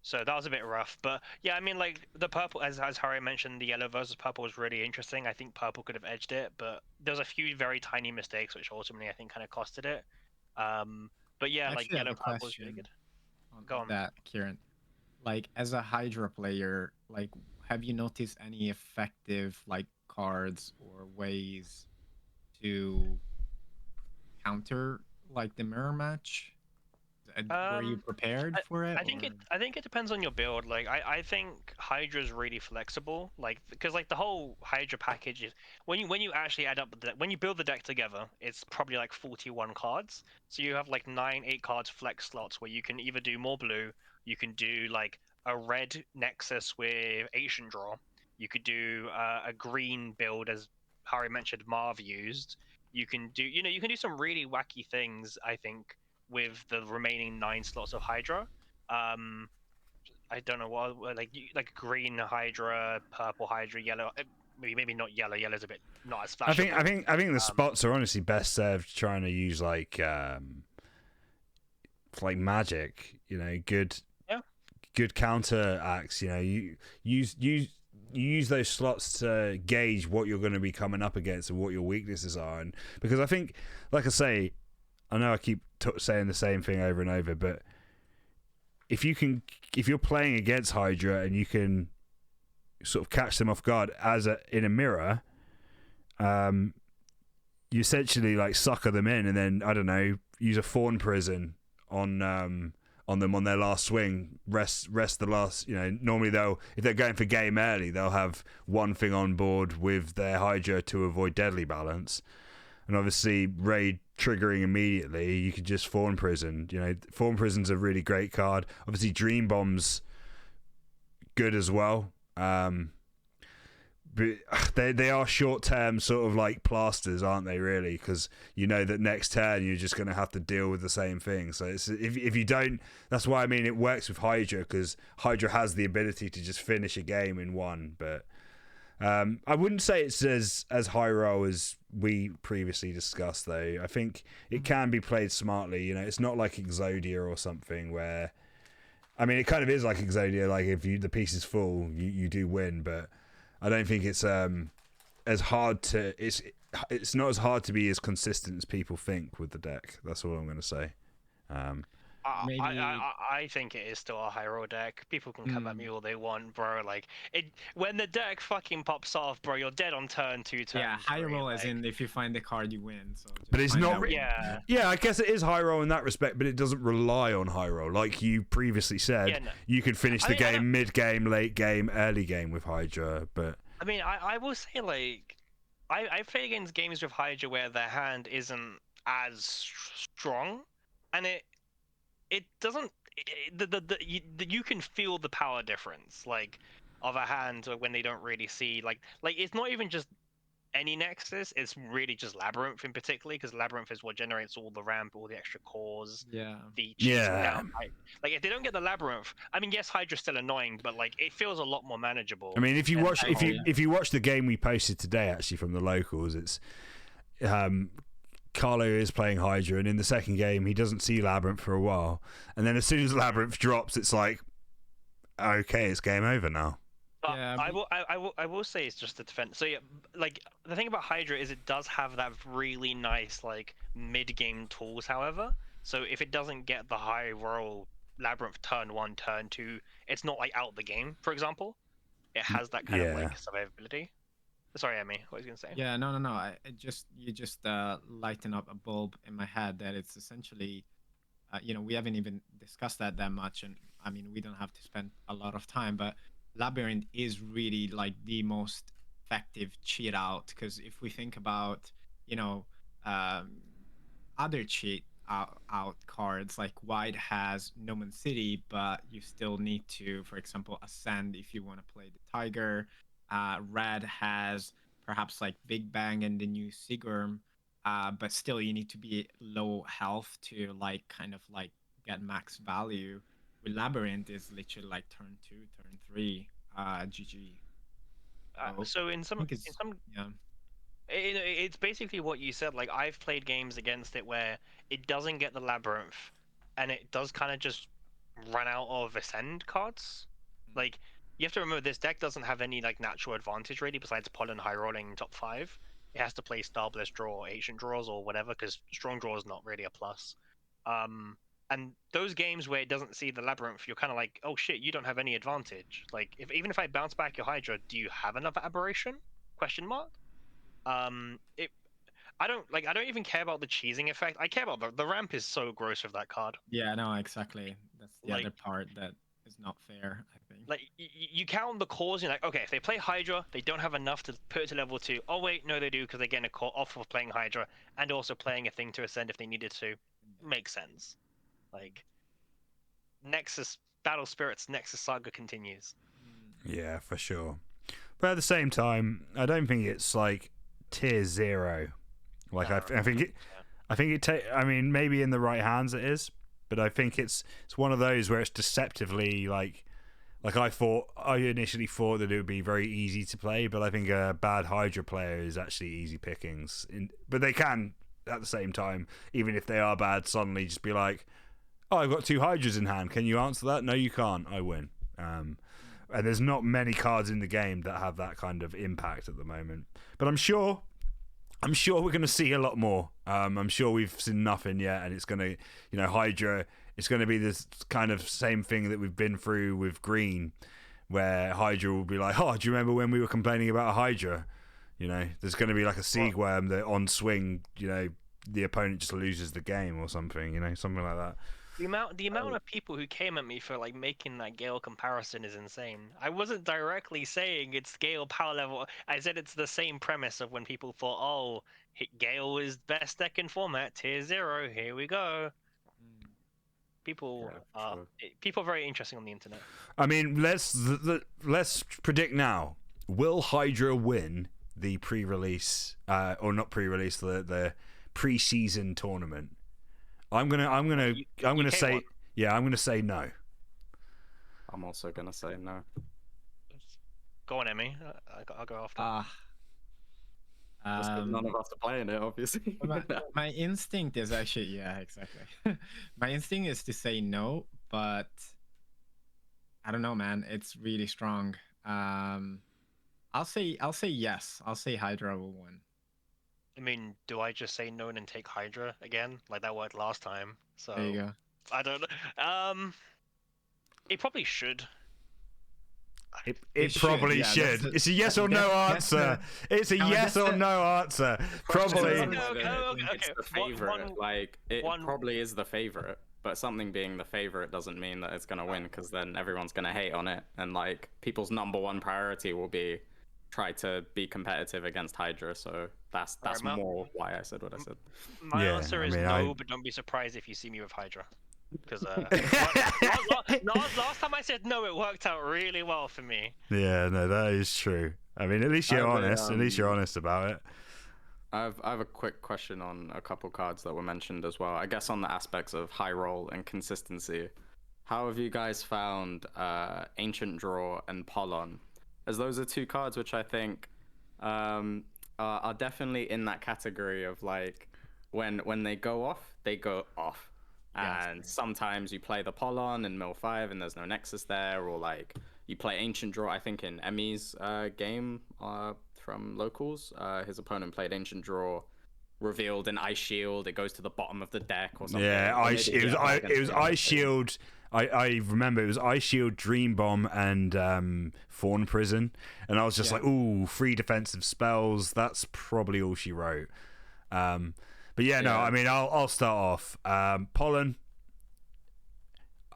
Speaker 3: So that was a bit rough. But yeah, I mean, like the purple, as Harry mentioned, the yellow versus purple was really interesting. I think purple could have edged it, but there's a few very tiny mistakes which ultimately I think kind of costed it. But yeah, like yellow purple was really good. Go on.
Speaker 2: That, Kieran, like as a Hydra player, like have you noticed any effective like cards or ways to counter like the mirror match? Were you prepared for it?
Speaker 3: I think it depends on your build. Like I think Hydra's really flexible. Like because like the whole Hydra package is when you actually add up when you build the deck together, it's probably like 41 cards. So you have like 8 cards flex slots where you can either do more blue, you can do like a red Nexus with Asian draw, you could do a green build as Harry mentioned Marv used. You can do some really wacky things, I think, with the remaining 9 slots of Hydra. I don't know what like green Hydra, purple Hydra, yellow. Maybe not yellow. Yellow's a bit not as flashable.
Speaker 1: I think the spots are honestly best served trying to use like magic. You know, good counter acts. You know, you use those slots to gauge what you're going to be coming up against and what your weaknesses are. And because I think, like I say, I know I keep saying the same thing over and over, but if you're playing against Hydra and you can sort of catch them off guard in a mirror, you essentially like sucker them in, and then I don't know, use a Fawn Prison on them on their last swing. Rest the last. You know, normally if they're going for game early, they'll have one thing on board with their Hydra to avoid deadly balance. And obviously, raid triggering immediately, you could just Fawn Prison. You know, Fawn Prison's a really great card. Obviously, Dream Bomb's good as well. But they are short term sort of like plasters, aren't they? Really, because you know that next turn you're just going to have to deal with the same thing. So it's, if you don't, that's why I mean it works with Hydra, because Hydra has the ability to just finish a game in one. But I wouldn't say it's as high roll as we previously discussed, though. I think it can be played smartly. You know, it's not like Exodia or something where, I mean, it kind of is like Exodia. Like if the piece is full, you do win, but I don't think it's as hard to it's not as hard to be as consistent as people think with the deck. That's all I'm going to say.
Speaker 2: Maybe-
Speaker 3: I think it is still a high roll deck. People can come at me all they want, bro. Like when the deck fucking pops off, bro, you're dead on turn 2 turns.
Speaker 2: Yeah, high
Speaker 3: three,
Speaker 2: roll as
Speaker 3: like-
Speaker 2: in if you find the card, you win. So just
Speaker 1: But it's
Speaker 2: find
Speaker 1: not
Speaker 2: that
Speaker 1: re-
Speaker 2: one.
Speaker 3: Yeah.
Speaker 1: I guess it is high roll in that respect, but it doesn't rely on high roll. Like you previously said,
Speaker 3: Yeah, no.
Speaker 1: you could finish the
Speaker 3: I mean, I
Speaker 1: game mid game, late game, early game with Hydra. But
Speaker 3: I mean, I will say, like, I've played against games with Hydra where their hand isn't as strong, and it doesn't. You can feel the power difference, like, of a hand when they don't really see, like it's not even just any Nexus, it's really just Labyrinth in particular, because Labyrinth is what generates all the ramp, all the extra cores,
Speaker 2: Yeah.
Speaker 3: the cheesing
Speaker 1: Yeah.
Speaker 3: down. Like if they don't get the Labyrinth, I mean, yes, Hydra's still annoying, but like it feels a lot more manageable.
Speaker 1: I mean, if you
Speaker 3: And-
Speaker 1: watch if you watch the game we posted today, actually from the locals, it's Carlo is playing Hydra, and in the second game he doesn't see Labyrinth for a while, and then as soon as Labyrinth drops, it's like, okay, it's game over now.
Speaker 3: But
Speaker 2: Yeah,
Speaker 3: I will say it's just a defense. So yeah, like the thing about Hydra is it does have that really nice like mid-game tools. However, so if it doesn't get the high roll Labyrinth turn 1, turn 2, it's not like out the game. For example, it has that kind of
Speaker 1: Yeah.
Speaker 3: like survivability. Sorry, Emmy, what was you gonna say?
Speaker 2: Yeah, no. You just lighten up a bulb in my head that it's essentially, we haven't even discussed that much, and I mean we don't have to spend a lot of time, but Labyrinth is really like the most effective cheat out, because if we think about other cheat out cards, like White has Noman City, but you still need to, for example, ascend if you want to play the Tiger. Red has perhaps like Big Bang and the new Sigurm, but still you need to be low health to like kind of like get max value. With Labyrinth is literally like turn 2, turn 3, GG.
Speaker 3: So in some
Speaker 2: Yeah.
Speaker 3: it's basically what you said. Like I've played games against it where it doesn't get the Labyrinth, and it does kind of just run out of ascend cards. Like you have to remember, this deck doesn't have any like natural advantage really besides pollen high rolling top 5. It has to play Starbless draw, or Ancient draws, or whatever, because strong draw is not really a plus. And those games where it doesn't see the Labyrinth, you're kind of like, oh shit, you don't have any advantage. Like even if I bounce back your Hydra, do you have another aberration? Question mark. I don't even care about the cheesing effect. I care about the ramp is so gross with that card.
Speaker 2: Yeah, no, exactly. That's the
Speaker 3: Like-
Speaker 2: other part that is not fair, I think.
Speaker 3: Like you count the cores, you're like, okay, if they play Hydra, they don't have enough to put it to level 2. Oh wait, no, they do, because they're getting a core off of playing Hydra and also playing a thing to ascend if they needed to. Makes sense. Like Nexus Battle Spirits Nexus Saga continues.
Speaker 1: Yeah, for sure. But at the same time, I don't think it's like tier 0. Like
Speaker 3: No,
Speaker 1: I think it. I think it. I mean, maybe in the right hands it is, but I think it's one of those where it's deceptively like I initially thought that it would be very easy to play, but I think a bad Hydra player is actually easy pickings. But they can at the same time, even if they are bad, suddenly just be like, oh, I've got 2 Hydras in hand. Can you answer that? No, you can't. I win. And there's not many cards in the game that have that kind of impact at the moment. But I'm sure we're going to see a lot more. I'm sure we've seen nothing yet, and it's going to, Hydra, it's going to be this kind of same thing that we've been through with Green, where Hydra will be like, oh, do you remember when we were complaining about a Hydra? There's going to be like a Siegworm that on swing, the opponent just loses the game or something, something like that.
Speaker 3: The amount of people who came at me for like making that Gale comparison is insane. I wasn't directly saying it's Gale power level. I said it's the same premise of when people thought, oh, Gale is best deck in format, tier 0, here we go. People
Speaker 4: Yeah,
Speaker 3: are
Speaker 4: sure.
Speaker 3: people are very interesting on the internet.
Speaker 1: I mean, let's predict now. Will Hydra win the pre-release, or not pre-release, the pre-season tournament? I'm gonna
Speaker 3: UK
Speaker 1: say
Speaker 3: one.
Speaker 1: yeah. I'm gonna say no.
Speaker 4: I'm also gonna say no.
Speaker 3: Go on, Emmy. I'll go after.
Speaker 4: Just 'cause none of us are playing it, obviously.
Speaker 2: My instinct is actually, yeah, exactly. My instinct is to say no, but I don't know, man. It's really strong. I'll say yes. I'll say Hydra will win.
Speaker 3: I mean, do I just say no and then take Hydra again? Like that worked last time. So
Speaker 2: There you go.
Speaker 3: I don't know. It probably should.
Speaker 1: It
Speaker 2: should,
Speaker 1: probably
Speaker 2: yeah,
Speaker 1: should.
Speaker 2: that's
Speaker 1: It's a yes or no
Speaker 2: that's
Speaker 1: answer. It's a
Speaker 2: no,
Speaker 1: yes
Speaker 2: that's
Speaker 1: or
Speaker 2: the-
Speaker 1: no answer. Probably.
Speaker 3: Okay, okay,
Speaker 4: It's
Speaker 3: okay.
Speaker 4: the favorite. It
Speaker 3: one-
Speaker 4: probably is the favorite, but something being the favorite doesn't mean that it's gonna win, because then everyone's gonna hate on it, and like people's number one priority will be try to be competitive against Hydra. So that's
Speaker 3: Alright,
Speaker 4: more why I said what I said.
Speaker 3: My
Speaker 1: Yeah,
Speaker 3: answer
Speaker 1: I
Speaker 3: is
Speaker 1: mean,
Speaker 3: no, but don't be surprised if you see me with Hydra. Because last time I said no, it worked out really well for me.
Speaker 1: Yeah, no, that is true. I mean, at least you're
Speaker 4: I have a,
Speaker 1: honest. At least you're honest about it.
Speaker 4: I have a quick question on a couple cards that were mentioned as well. I guess on the aspects of high roll and consistency. How have you guys found Ancient Draw and Polon? As those are two cards which I think are definitely in that category of like when they go off, they go off.
Speaker 2: Yes.
Speaker 4: And sometimes you play the Polon in Mill 5 and there's no Nexus there, or like you play Ancient Draw. I think in Emmy's game from locals, his opponent played Ancient Draw, revealed an Ice Shield. It goes to the bottom of the deck or something.
Speaker 1: Yeah, it was Ice Shield. I remember it was Ice Shield, Dream Bomb, and Fawn Prison, and I was just like, ooh, 3 defensive spells. That's probably all she wrote. But yeah, no, I mean, I'll start off. Pollen,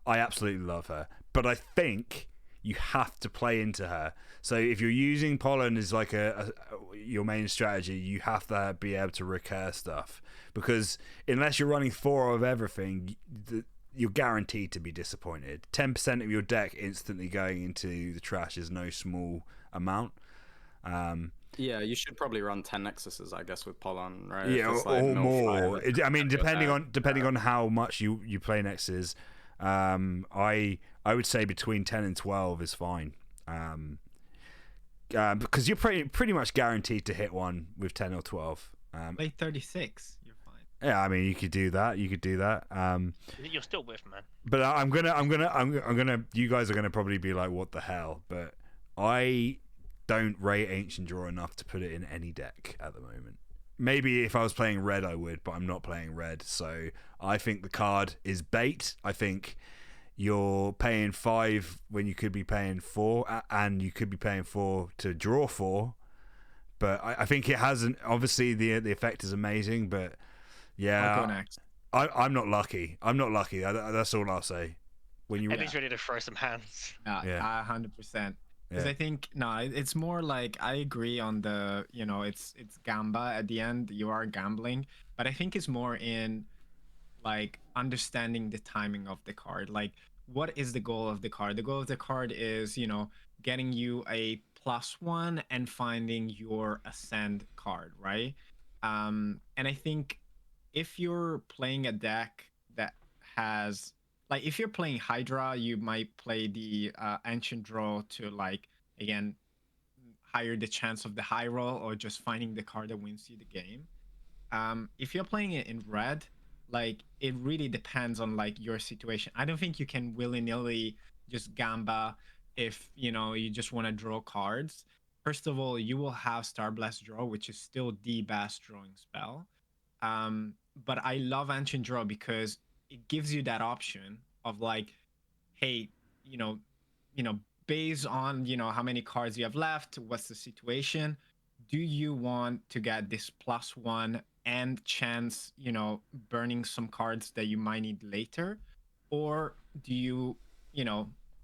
Speaker 1: I absolutely love her, but I think you have to play into her. So if you're using Pollen as like your main strategy, you have to be able to recur stuff, because unless you're running 4 of everything, you're guaranteed to be disappointed. 10% of your deck instantly going into the trash is no small amount.
Speaker 4: Yeah, you should probably run 10 Nexuses, I guess, with Polon, right?
Speaker 1: Yeah,
Speaker 4: If it's like
Speaker 1: or
Speaker 4: Mill
Speaker 1: more.
Speaker 4: 5,
Speaker 1: I mean, depending on how much you play Nexuses, I would say between 10 and 12 is fine. Because you're pretty much guaranteed to hit one with 10 or 12.
Speaker 2: Play 36. You're fine.
Speaker 1: Yeah, I mean, you could do that.
Speaker 3: You're still with, man.
Speaker 1: But I'm gonna. You guys are gonna probably be like, "What the hell?" But I don't rate Ancient Draw enough to put it in any deck at the moment. Maybe if I was playing red, I would, but I'm not playing red. So I think the card is bait. I think you're paying 5 when you could be paying 4, and you could be paying 4 to draw 4. But I think it hasn't. Obviously, the effect is amazing, but yeah,
Speaker 2: I'll go next.
Speaker 1: I'm not lucky. That's all I'll say. When you
Speaker 3: Emmy's ready to throw some hands.
Speaker 2: Yeah, 100%. Because I think it's more like I agree on the it's gamba at the end. You are gambling, but I think it's more in like understanding the timing of the card. Like, what is the goal of the card? The goal of the card is getting you a +1 and finding your ascend card, right? And I think if you're playing a deck that has like, if you're playing Hydra, you might play the Ancient Draw to, like, again, higher the chance of the high roll or just finding the card that wins you the game. If you're playing it in red, like, it really depends on, like, your situation. I don't think you can willy-nilly just gamba if, you just want to draw cards. First of all, you will have Star Blast Draw, which is still the best drawing spell. But I love Ancient Draw because it gives you that option of like, hey, based on how many cards you have left, what's the situation, do you want to get this +1 and chance burning some cards that you might need later, or do you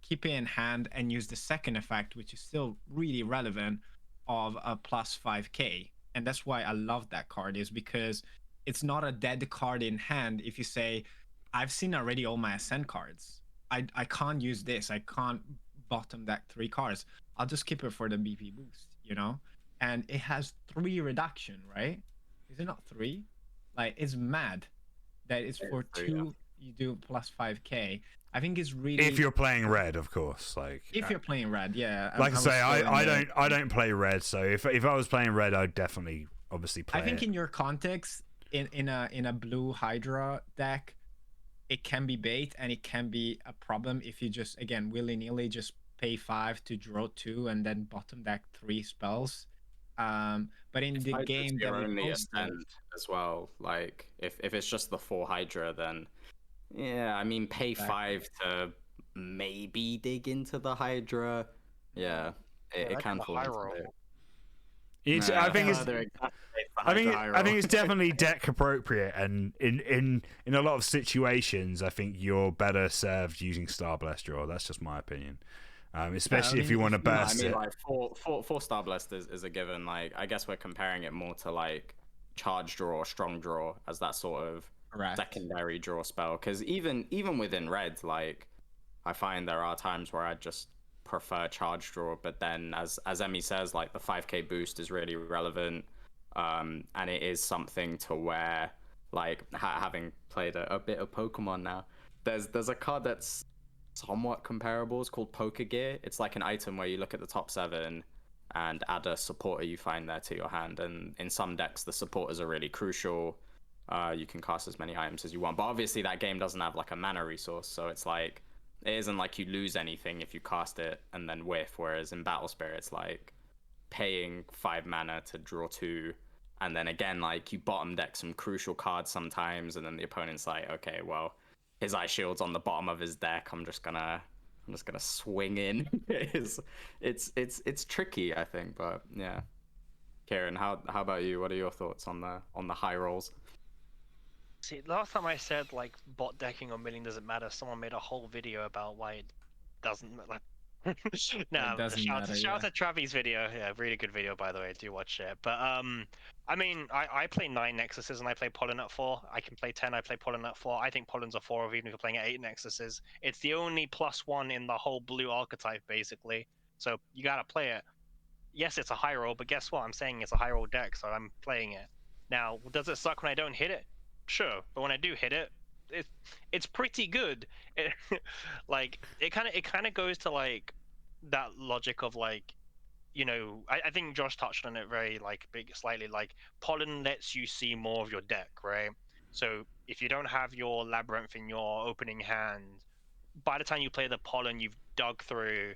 Speaker 2: keep it in hand and use the second effect, which is still really relevant, of a +5k? And that's why I love that card, is because it's not a dead card in hand. If you say, I've seen already all my ascent cards. I can't use this. I can't bottom deck 3 cards. I'll just keep it for the BP boost, you know? And it has 3 reduction, right? Is it not 3? Like, it's mad that it's for 2, you do plus 5k. I think it's really...
Speaker 1: If you're playing red, of course. Like,
Speaker 2: if you're playing red, yeah.
Speaker 1: Like I say, I don't play red, so if I was playing red, I'd definitely obviously play
Speaker 2: I think
Speaker 1: it.
Speaker 2: in your context, in a blue Hydra deck, it can be bait and it can be a problem if you just, again, willy-nilly just pay 5 to draw 2 and then bottom deck 3 spells. But in the game that we
Speaker 4: only
Speaker 2: posted,
Speaker 4: ascend as well, like if it's just the 4 Hydra, then yeah, I mean pay 5 to maybe dig into the Hydra. Yeah, it can fall into it.
Speaker 1: It's, I think it's definitely deck appropriate, and in a lot of situations, I think you're better served using Star Blast Draw. That's just my opinion. Especially if you want to burst it.
Speaker 4: Like four Star Blast is a given. Like I guess we're comparing it more to like charge draw or strong draw as that sort of secondary draw spell. Because even within red, like I find there are times where I just prefer charge draw, but then as Emmy says, like the 5k boost is really relevant, and it is something to where, like having played a bit of Pokemon now, there's a card that's somewhat comparable. It's called Poker Gear. It's like an item where you look at the top 7 and add a supporter you find there to your hand, and in some decks the supporters are really crucial. You can cast as many items as you want, but obviously that game doesn't have like a mana resource, so it's like it isn't like you lose anything if you cast it and then whiff, whereas in Battle Spirits, like paying 5 mana to draw 2, and then again, like you bottom deck some crucial cards sometimes, and then the opponent's like, okay, well, his Ice Shield's on the bottom of his deck, I'm just gonna swing in. It's tricky, I think, but yeah. Kieran, how about you? What are your thoughts on the high rolls?
Speaker 3: See, last time I said like bot decking or milling doesn't matter, someone made a whole video about why it doesn't like. No, shout out to Travi's video. Yeah, really good video, by the way. Do watch it. But I mean, I play 9 Nexuses and I play Pollen at 4. I can play 10. I play Pollen at 4. I think Pollen's a 4, even if you're playing at 8 Nexuses. It's the only +1 in the whole blue archetype, basically. So you gotta play it. Yes, it's a high roll, but guess what? I'm saying it's a high roll deck, so I'm playing it. Now, does it suck when I don't hit it? Sure, but when I do hit it, it's pretty good. Like it kind of goes to like that logic of like, you know, I think Josh touched on it very like slightly, like Pollen lets you see more of your deck, right? So if you don't have your Labyrinth in your opening hand, by the time you play the Pollen, you've dug through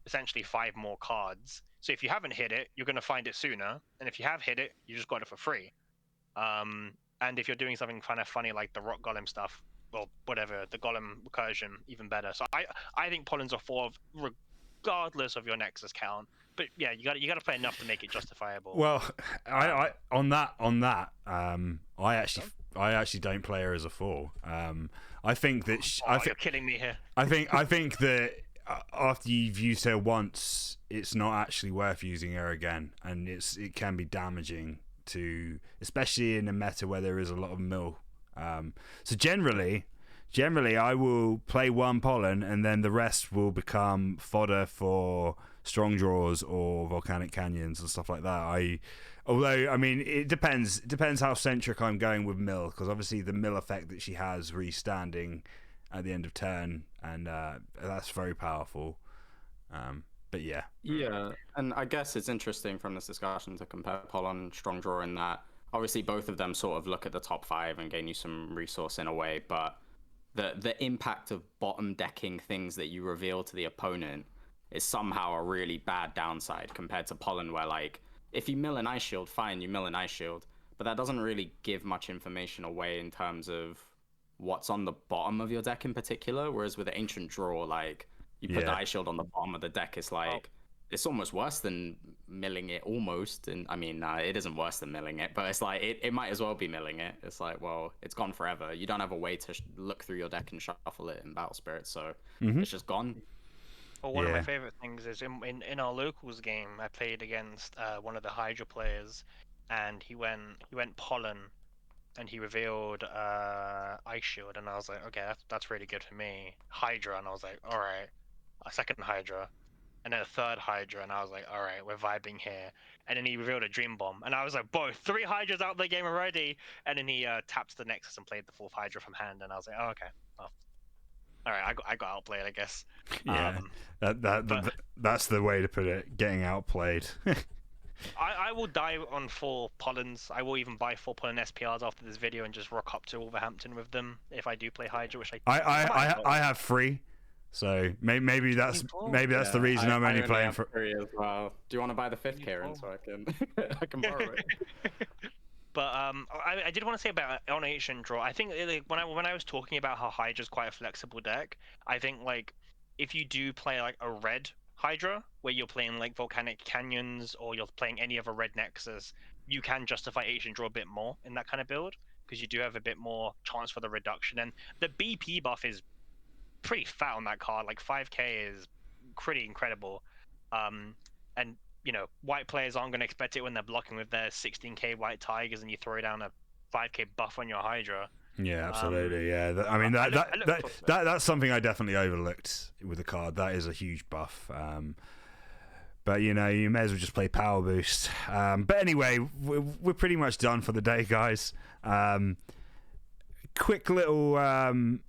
Speaker 3: essentially 5 more cards. So if you haven't hit it, you're going to find it sooner, and if you have hit it, you just got it for free. And if you're doing something kind of funny like the Rock Golem stuff, or whatever, the Golem recursion, even better. So I think Pollen's a 4 regardless of your Nexus count. But yeah, you got to play enough to make it justifiable.
Speaker 1: Well, I on that, I actually don't play her as a 4. I think that
Speaker 3: you're killing me here.
Speaker 1: I think that after you've used her once, it's not actually worth using her again, and it can be damaging to, especially in a meta where there is a lot of mill. So generally I will play 1 Pollen, and then the rest will become fodder for strong draws or volcanic canyons and stuff like that. Although I mean, it depends how centric I'm going with mill, because obviously the mill effect that she has restanding at the end of turn, and that's very powerful. But yeah,
Speaker 4: and I guess it's interesting from this discussion to compare Pollen and strong draw in that obviously both of them sort of look at the top 5 and gain you some resource in a way, but the impact of bottom decking things that you reveal to the opponent is somehow a really bad downside compared to Pollen, where like if you mill an Ice Shield, fine, you mill an Ice Shield, but that doesn't really give much information away in terms of what's on the bottom of your deck in particular. Whereas with the Ancient Draw, like you put the Ice Shield on the bottom of the deck, it's like it's almost worse than milling it almost. And I mean, it isn't worse than milling it, but it's like it might as well be milling it. It's like, well, it's gone forever. You don't have a way to look through your deck and shuffle it in Battle Spirit, so it's just gone.
Speaker 3: Well, one of my favorite things is in our locals game, I played against one of the Hydra players, and he went Pollen, and he revealed Ice Shield, and I was like, okay, that's really good for me. Hydra, and I was like, all right, a second Hydra, and then a third Hydra, and I was like, all right, we're vibing here. And then he revealed a Dream Bomb, and I was like, boy, 3 Hydras out of the game already. And then he tapped the Nexus and played the 4th Hydra from hand, and I was like, oh, okay, well, all right, I got outplayed, I guess.
Speaker 1: Yeah, that's the way to put it. Getting outplayed.
Speaker 3: I will die on 4 Pollens. I will even buy 4 Pollen SPRs after this video and just rock up to Wolverhampton with them if I do play Hydra, which
Speaker 1: I have 3, so maybe that's the reason I'm only playing for
Speaker 4: 3 as well. Do you want to buy the 5th, Kieran, so I can borrow it?
Speaker 3: But I did want to say about on H and draw. I think like, when I was talking about how Hydra's quite a flexible deck, I think like if you do play like a red Hydra, where you're playing like Volcanic Canyons or you're playing any other red Nexus, you can justify H and draw a bit more in that kind of build because you do have a bit more chance for the reduction. And the BP buff is pretty fat on that card. Like 5k is pretty incredible. And you know, white players aren't going to expect it when they're blocking with their 16k white tigers and you throw down a 5k buff on your Hydra.
Speaker 1: Yeah, absolutely. Yeah, I mean that's something I definitely overlooked with the card. That is a huge buff. But you know, you may as well just play Power Boost. But anyway, we're pretty much done for the day, guys. Quick little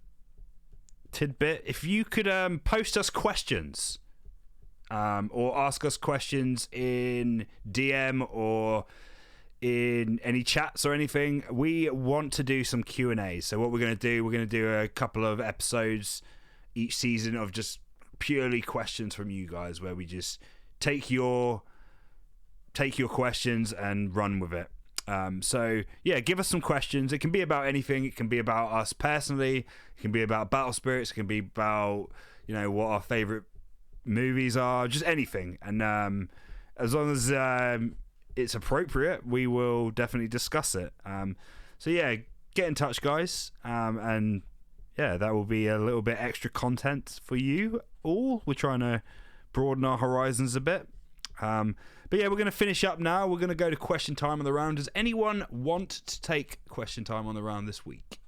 Speaker 1: tidbit: if you could post us questions, or ask us questions in DM or in any chats or anything, we want to do some Q&A. So what we're going to do a couple of episodes each season of just purely questions from you guys, where we just take your questions and run with it. So yeah, give us some questions. It can be about anything. It can be about us personally. It can be about Battle Spirits. It can be about, you know, what our favorite movies are, just anything. And as long as it's appropriate, we will definitely discuss it. So yeah, get in touch, guys. And yeah, that will be a little bit extra content for you all. We're trying to broaden our horizons a bit. But yeah, we're going to finish up now. We're going to go to question time on the round. Does anyone want to take question time on the round this week?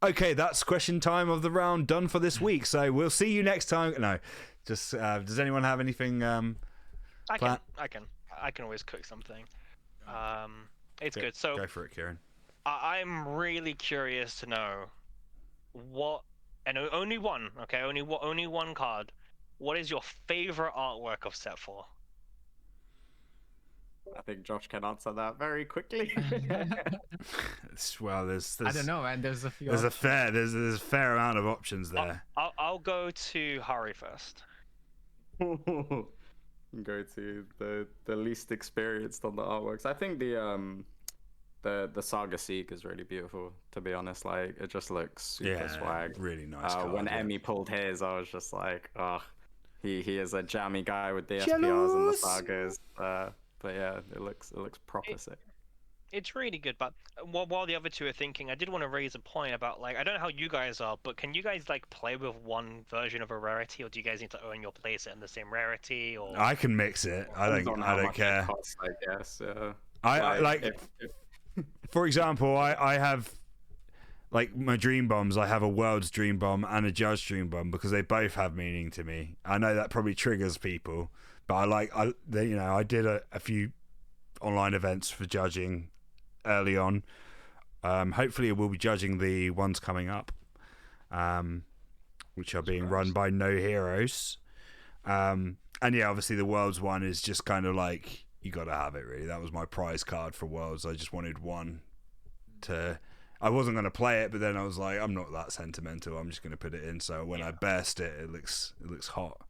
Speaker 1: Okay, that's question time of the round done for this week. So we'll see you next time. No, just does anyone have anything?
Speaker 3: I can always cook something. It's good. So
Speaker 1: go for it, Kieran.
Speaker 3: I'm really curious to know what, and only one. Okay, only one card. What is your favorite artwork of set 4?
Speaker 4: I think Josh can answer that very quickly.
Speaker 1: Well, there's
Speaker 2: I don't know, man. There's a few.
Speaker 1: There's a fair amount of options there.
Speaker 3: I'll go to Hari first.
Speaker 4: Go to the least experienced on the artworks. I think the Saga Seek is really beautiful, to be honest. Like, it just looks super swag.
Speaker 1: Really nice card,
Speaker 4: when Emmy pulled his, I was just like, oh, he is a jammy guy with the SPRs and the Sagas. But yeah, it looks proper sick.
Speaker 3: It's really good, but while the other two are thinking, I did want to raise a point about, like, I don't know how you guys are, but can you guys like play with one version of a rarity, or do you guys need to own your playset in the same rarity? Or
Speaker 1: I can mix it. I don't care.
Speaker 4: Costs, I guess.
Speaker 1: I like. For example, I have like my Dream Bombs. I have a World's Dream Bomb and a Judge Dream Bomb because they both have meaning to me. I know that probably triggers people, but I did a few online events for judging early on. Hopefully we'll be judging the ones coming up, which are being run by No Heroes. And yeah, obviously the Worlds one is just kind of like, you got to have it, really. That was my prize card for Worlds. I just wanted one I wasn't going to play it, but then I was like, I'm not that sentimental. I'm just going to put it in. So when I burst it, it looks hot.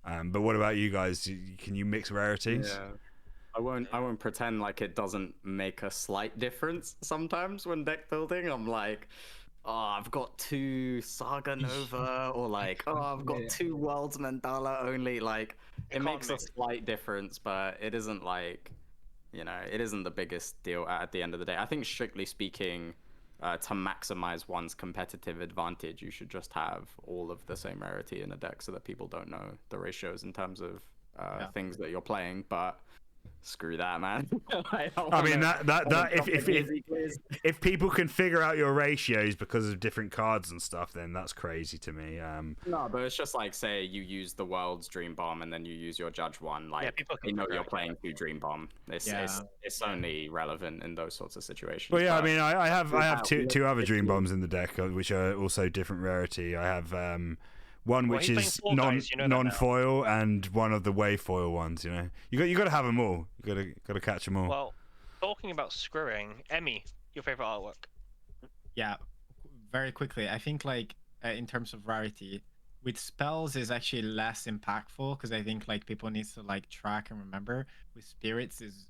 Speaker 1: But what about you guys? Can you mix rarities?
Speaker 4: Yeah. I won't pretend like it doesn't make a slight difference sometimes when deck building. I'm like, oh, I've got 2 Saga Nova, or like, oh, I've got 2 Worlds Mandala only. Like, it makes a slight difference, but it isn't like, you know, it isn't the biggest deal at the end of the day. I think, strictly speaking, to maximize one's competitive advantage, you should just have all of the same rarity in a deck so that people don't know the ratios in terms of things that you're playing. But screw that, man.
Speaker 1: I mean that if people can figure out your ratios because of different cards and stuff, then that's crazy to me.
Speaker 4: No, but it's just like, say you use the world's Dream Bomb and then you use your Judge one, like
Speaker 3: people can
Speaker 4: you know
Speaker 3: figure
Speaker 4: you're
Speaker 3: out,
Speaker 4: playing 2 Dream Bomb. It's only relevant in those sorts of situations.
Speaker 1: Well, yeah, I
Speaker 4: but-
Speaker 1: mean, I have two other Dream Bombs in the deck, which are also different rarity. I have one
Speaker 3: Well,
Speaker 1: which
Speaker 3: he's
Speaker 1: is
Speaker 3: playing Fall Guys, you know that now.
Speaker 1: non-foil and one of the wave foil ones. You know, you got to have them all. You got to catch them all.
Speaker 3: Well, talking about screwing, Emmy, your favorite artwork?
Speaker 2: Yeah, very quickly. I think like in terms of rarity, with spells is actually less impactful because I think like people need to like track and remember. With spirits is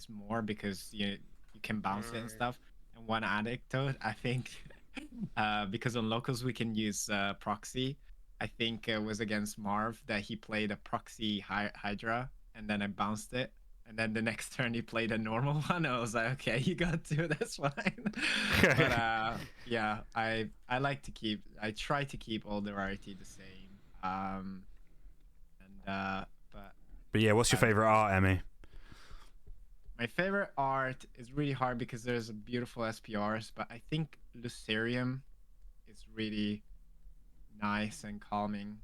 Speaker 2: more because you can bounce it and stuff. And one anecdote, I think, because on locals we can use proxy. I think it was against Marv that he played a proxy Hydra and then I bounced it. And then the next turn he played a normal one. I was like, okay, you got 2, that's fine. But yeah, I try to keep all the rarity the same.
Speaker 1: But yeah, what's your favorite art, Emmy?
Speaker 2: My favorite art is really hard because there's beautiful SPRs, but I think Lucerium is really nice and calming.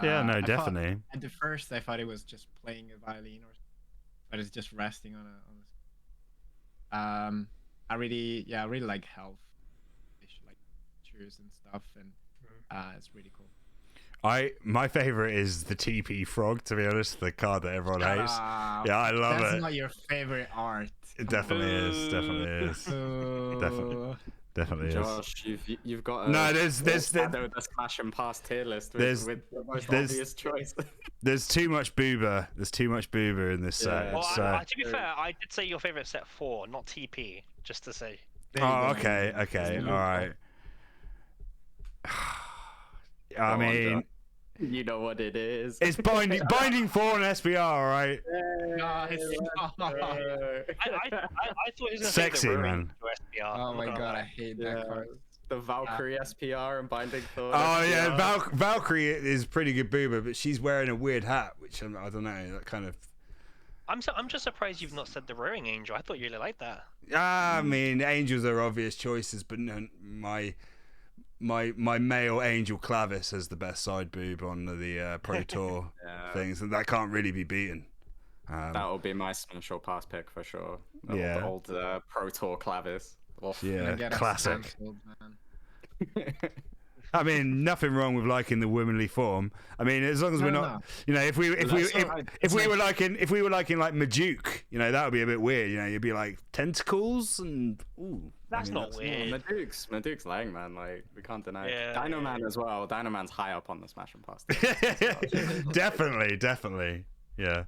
Speaker 1: Yeah, no,
Speaker 2: I
Speaker 1: definitely.
Speaker 2: At the first, I thought it was just playing a violin, but it's just resting on a. I really like health, like pictures and stuff, and it's really cool.
Speaker 1: My favorite is the TP Frog, to be honest, the card that everyone hates. Yeah, I love it.
Speaker 2: That's not your favorite art.
Speaker 1: It definitely is. Definitely is.
Speaker 4: Josh, you've got
Speaker 1: no. There's
Speaker 4: the smash and pass tier list with the most obvious choice.
Speaker 1: There's too much boober. There's too much boober in this set.
Speaker 3: Well, to be fair, I did say your favorite set 4, not TP, just to say.
Speaker 1: Okay, all right. I mean,
Speaker 4: you know what it is.
Speaker 1: It's binding 4 on SBR, all right?
Speaker 3: I thought he was gonna
Speaker 1: Sexy,
Speaker 3: say the
Speaker 1: man.
Speaker 3: SPR.
Speaker 2: Oh my god, I hate that card.
Speaker 4: The Valkyrie SPR and binding Thor.
Speaker 1: Oh yeah, Valkyrie is pretty good boober, but she's wearing a weird hat, which I don't know. That kind of.
Speaker 3: I'm just surprised you've not said the Rowing Angel. I thought you really liked that.
Speaker 1: I mean, angels are obvious choices, but no, my male angel Clavis has the best side boob on the Pro Tour things, and that can't really be beaten.
Speaker 4: That will be my special pass pick for sure.
Speaker 1: The
Speaker 4: old Pro Tour Clavis.
Speaker 1: Yeah, classic. I mean, nothing wrong with liking the womanly form. I mean, as long as we're not, you know, if we were liking like Majuk, you know, that would be a bit weird. You know, you'd be like tentacles and
Speaker 3: That's not weird.
Speaker 4: Maduk's Lang, man. Like, we can't deny it.
Speaker 3: Yeah,
Speaker 4: Dino Man as well. Dino Man's high up on the Smash and Pass.
Speaker 1: Definitely. Yeah.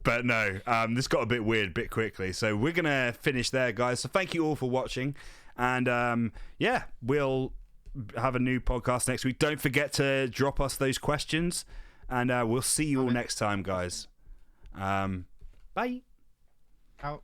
Speaker 1: But no, this got a bit weird a bit quickly. So we're going to finish there, guys. So thank you all for watching. And yeah, we'll have a new podcast next week. Don't forget to drop us those questions. And we'll see you all next time, guys. Bye.
Speaker 2: Out.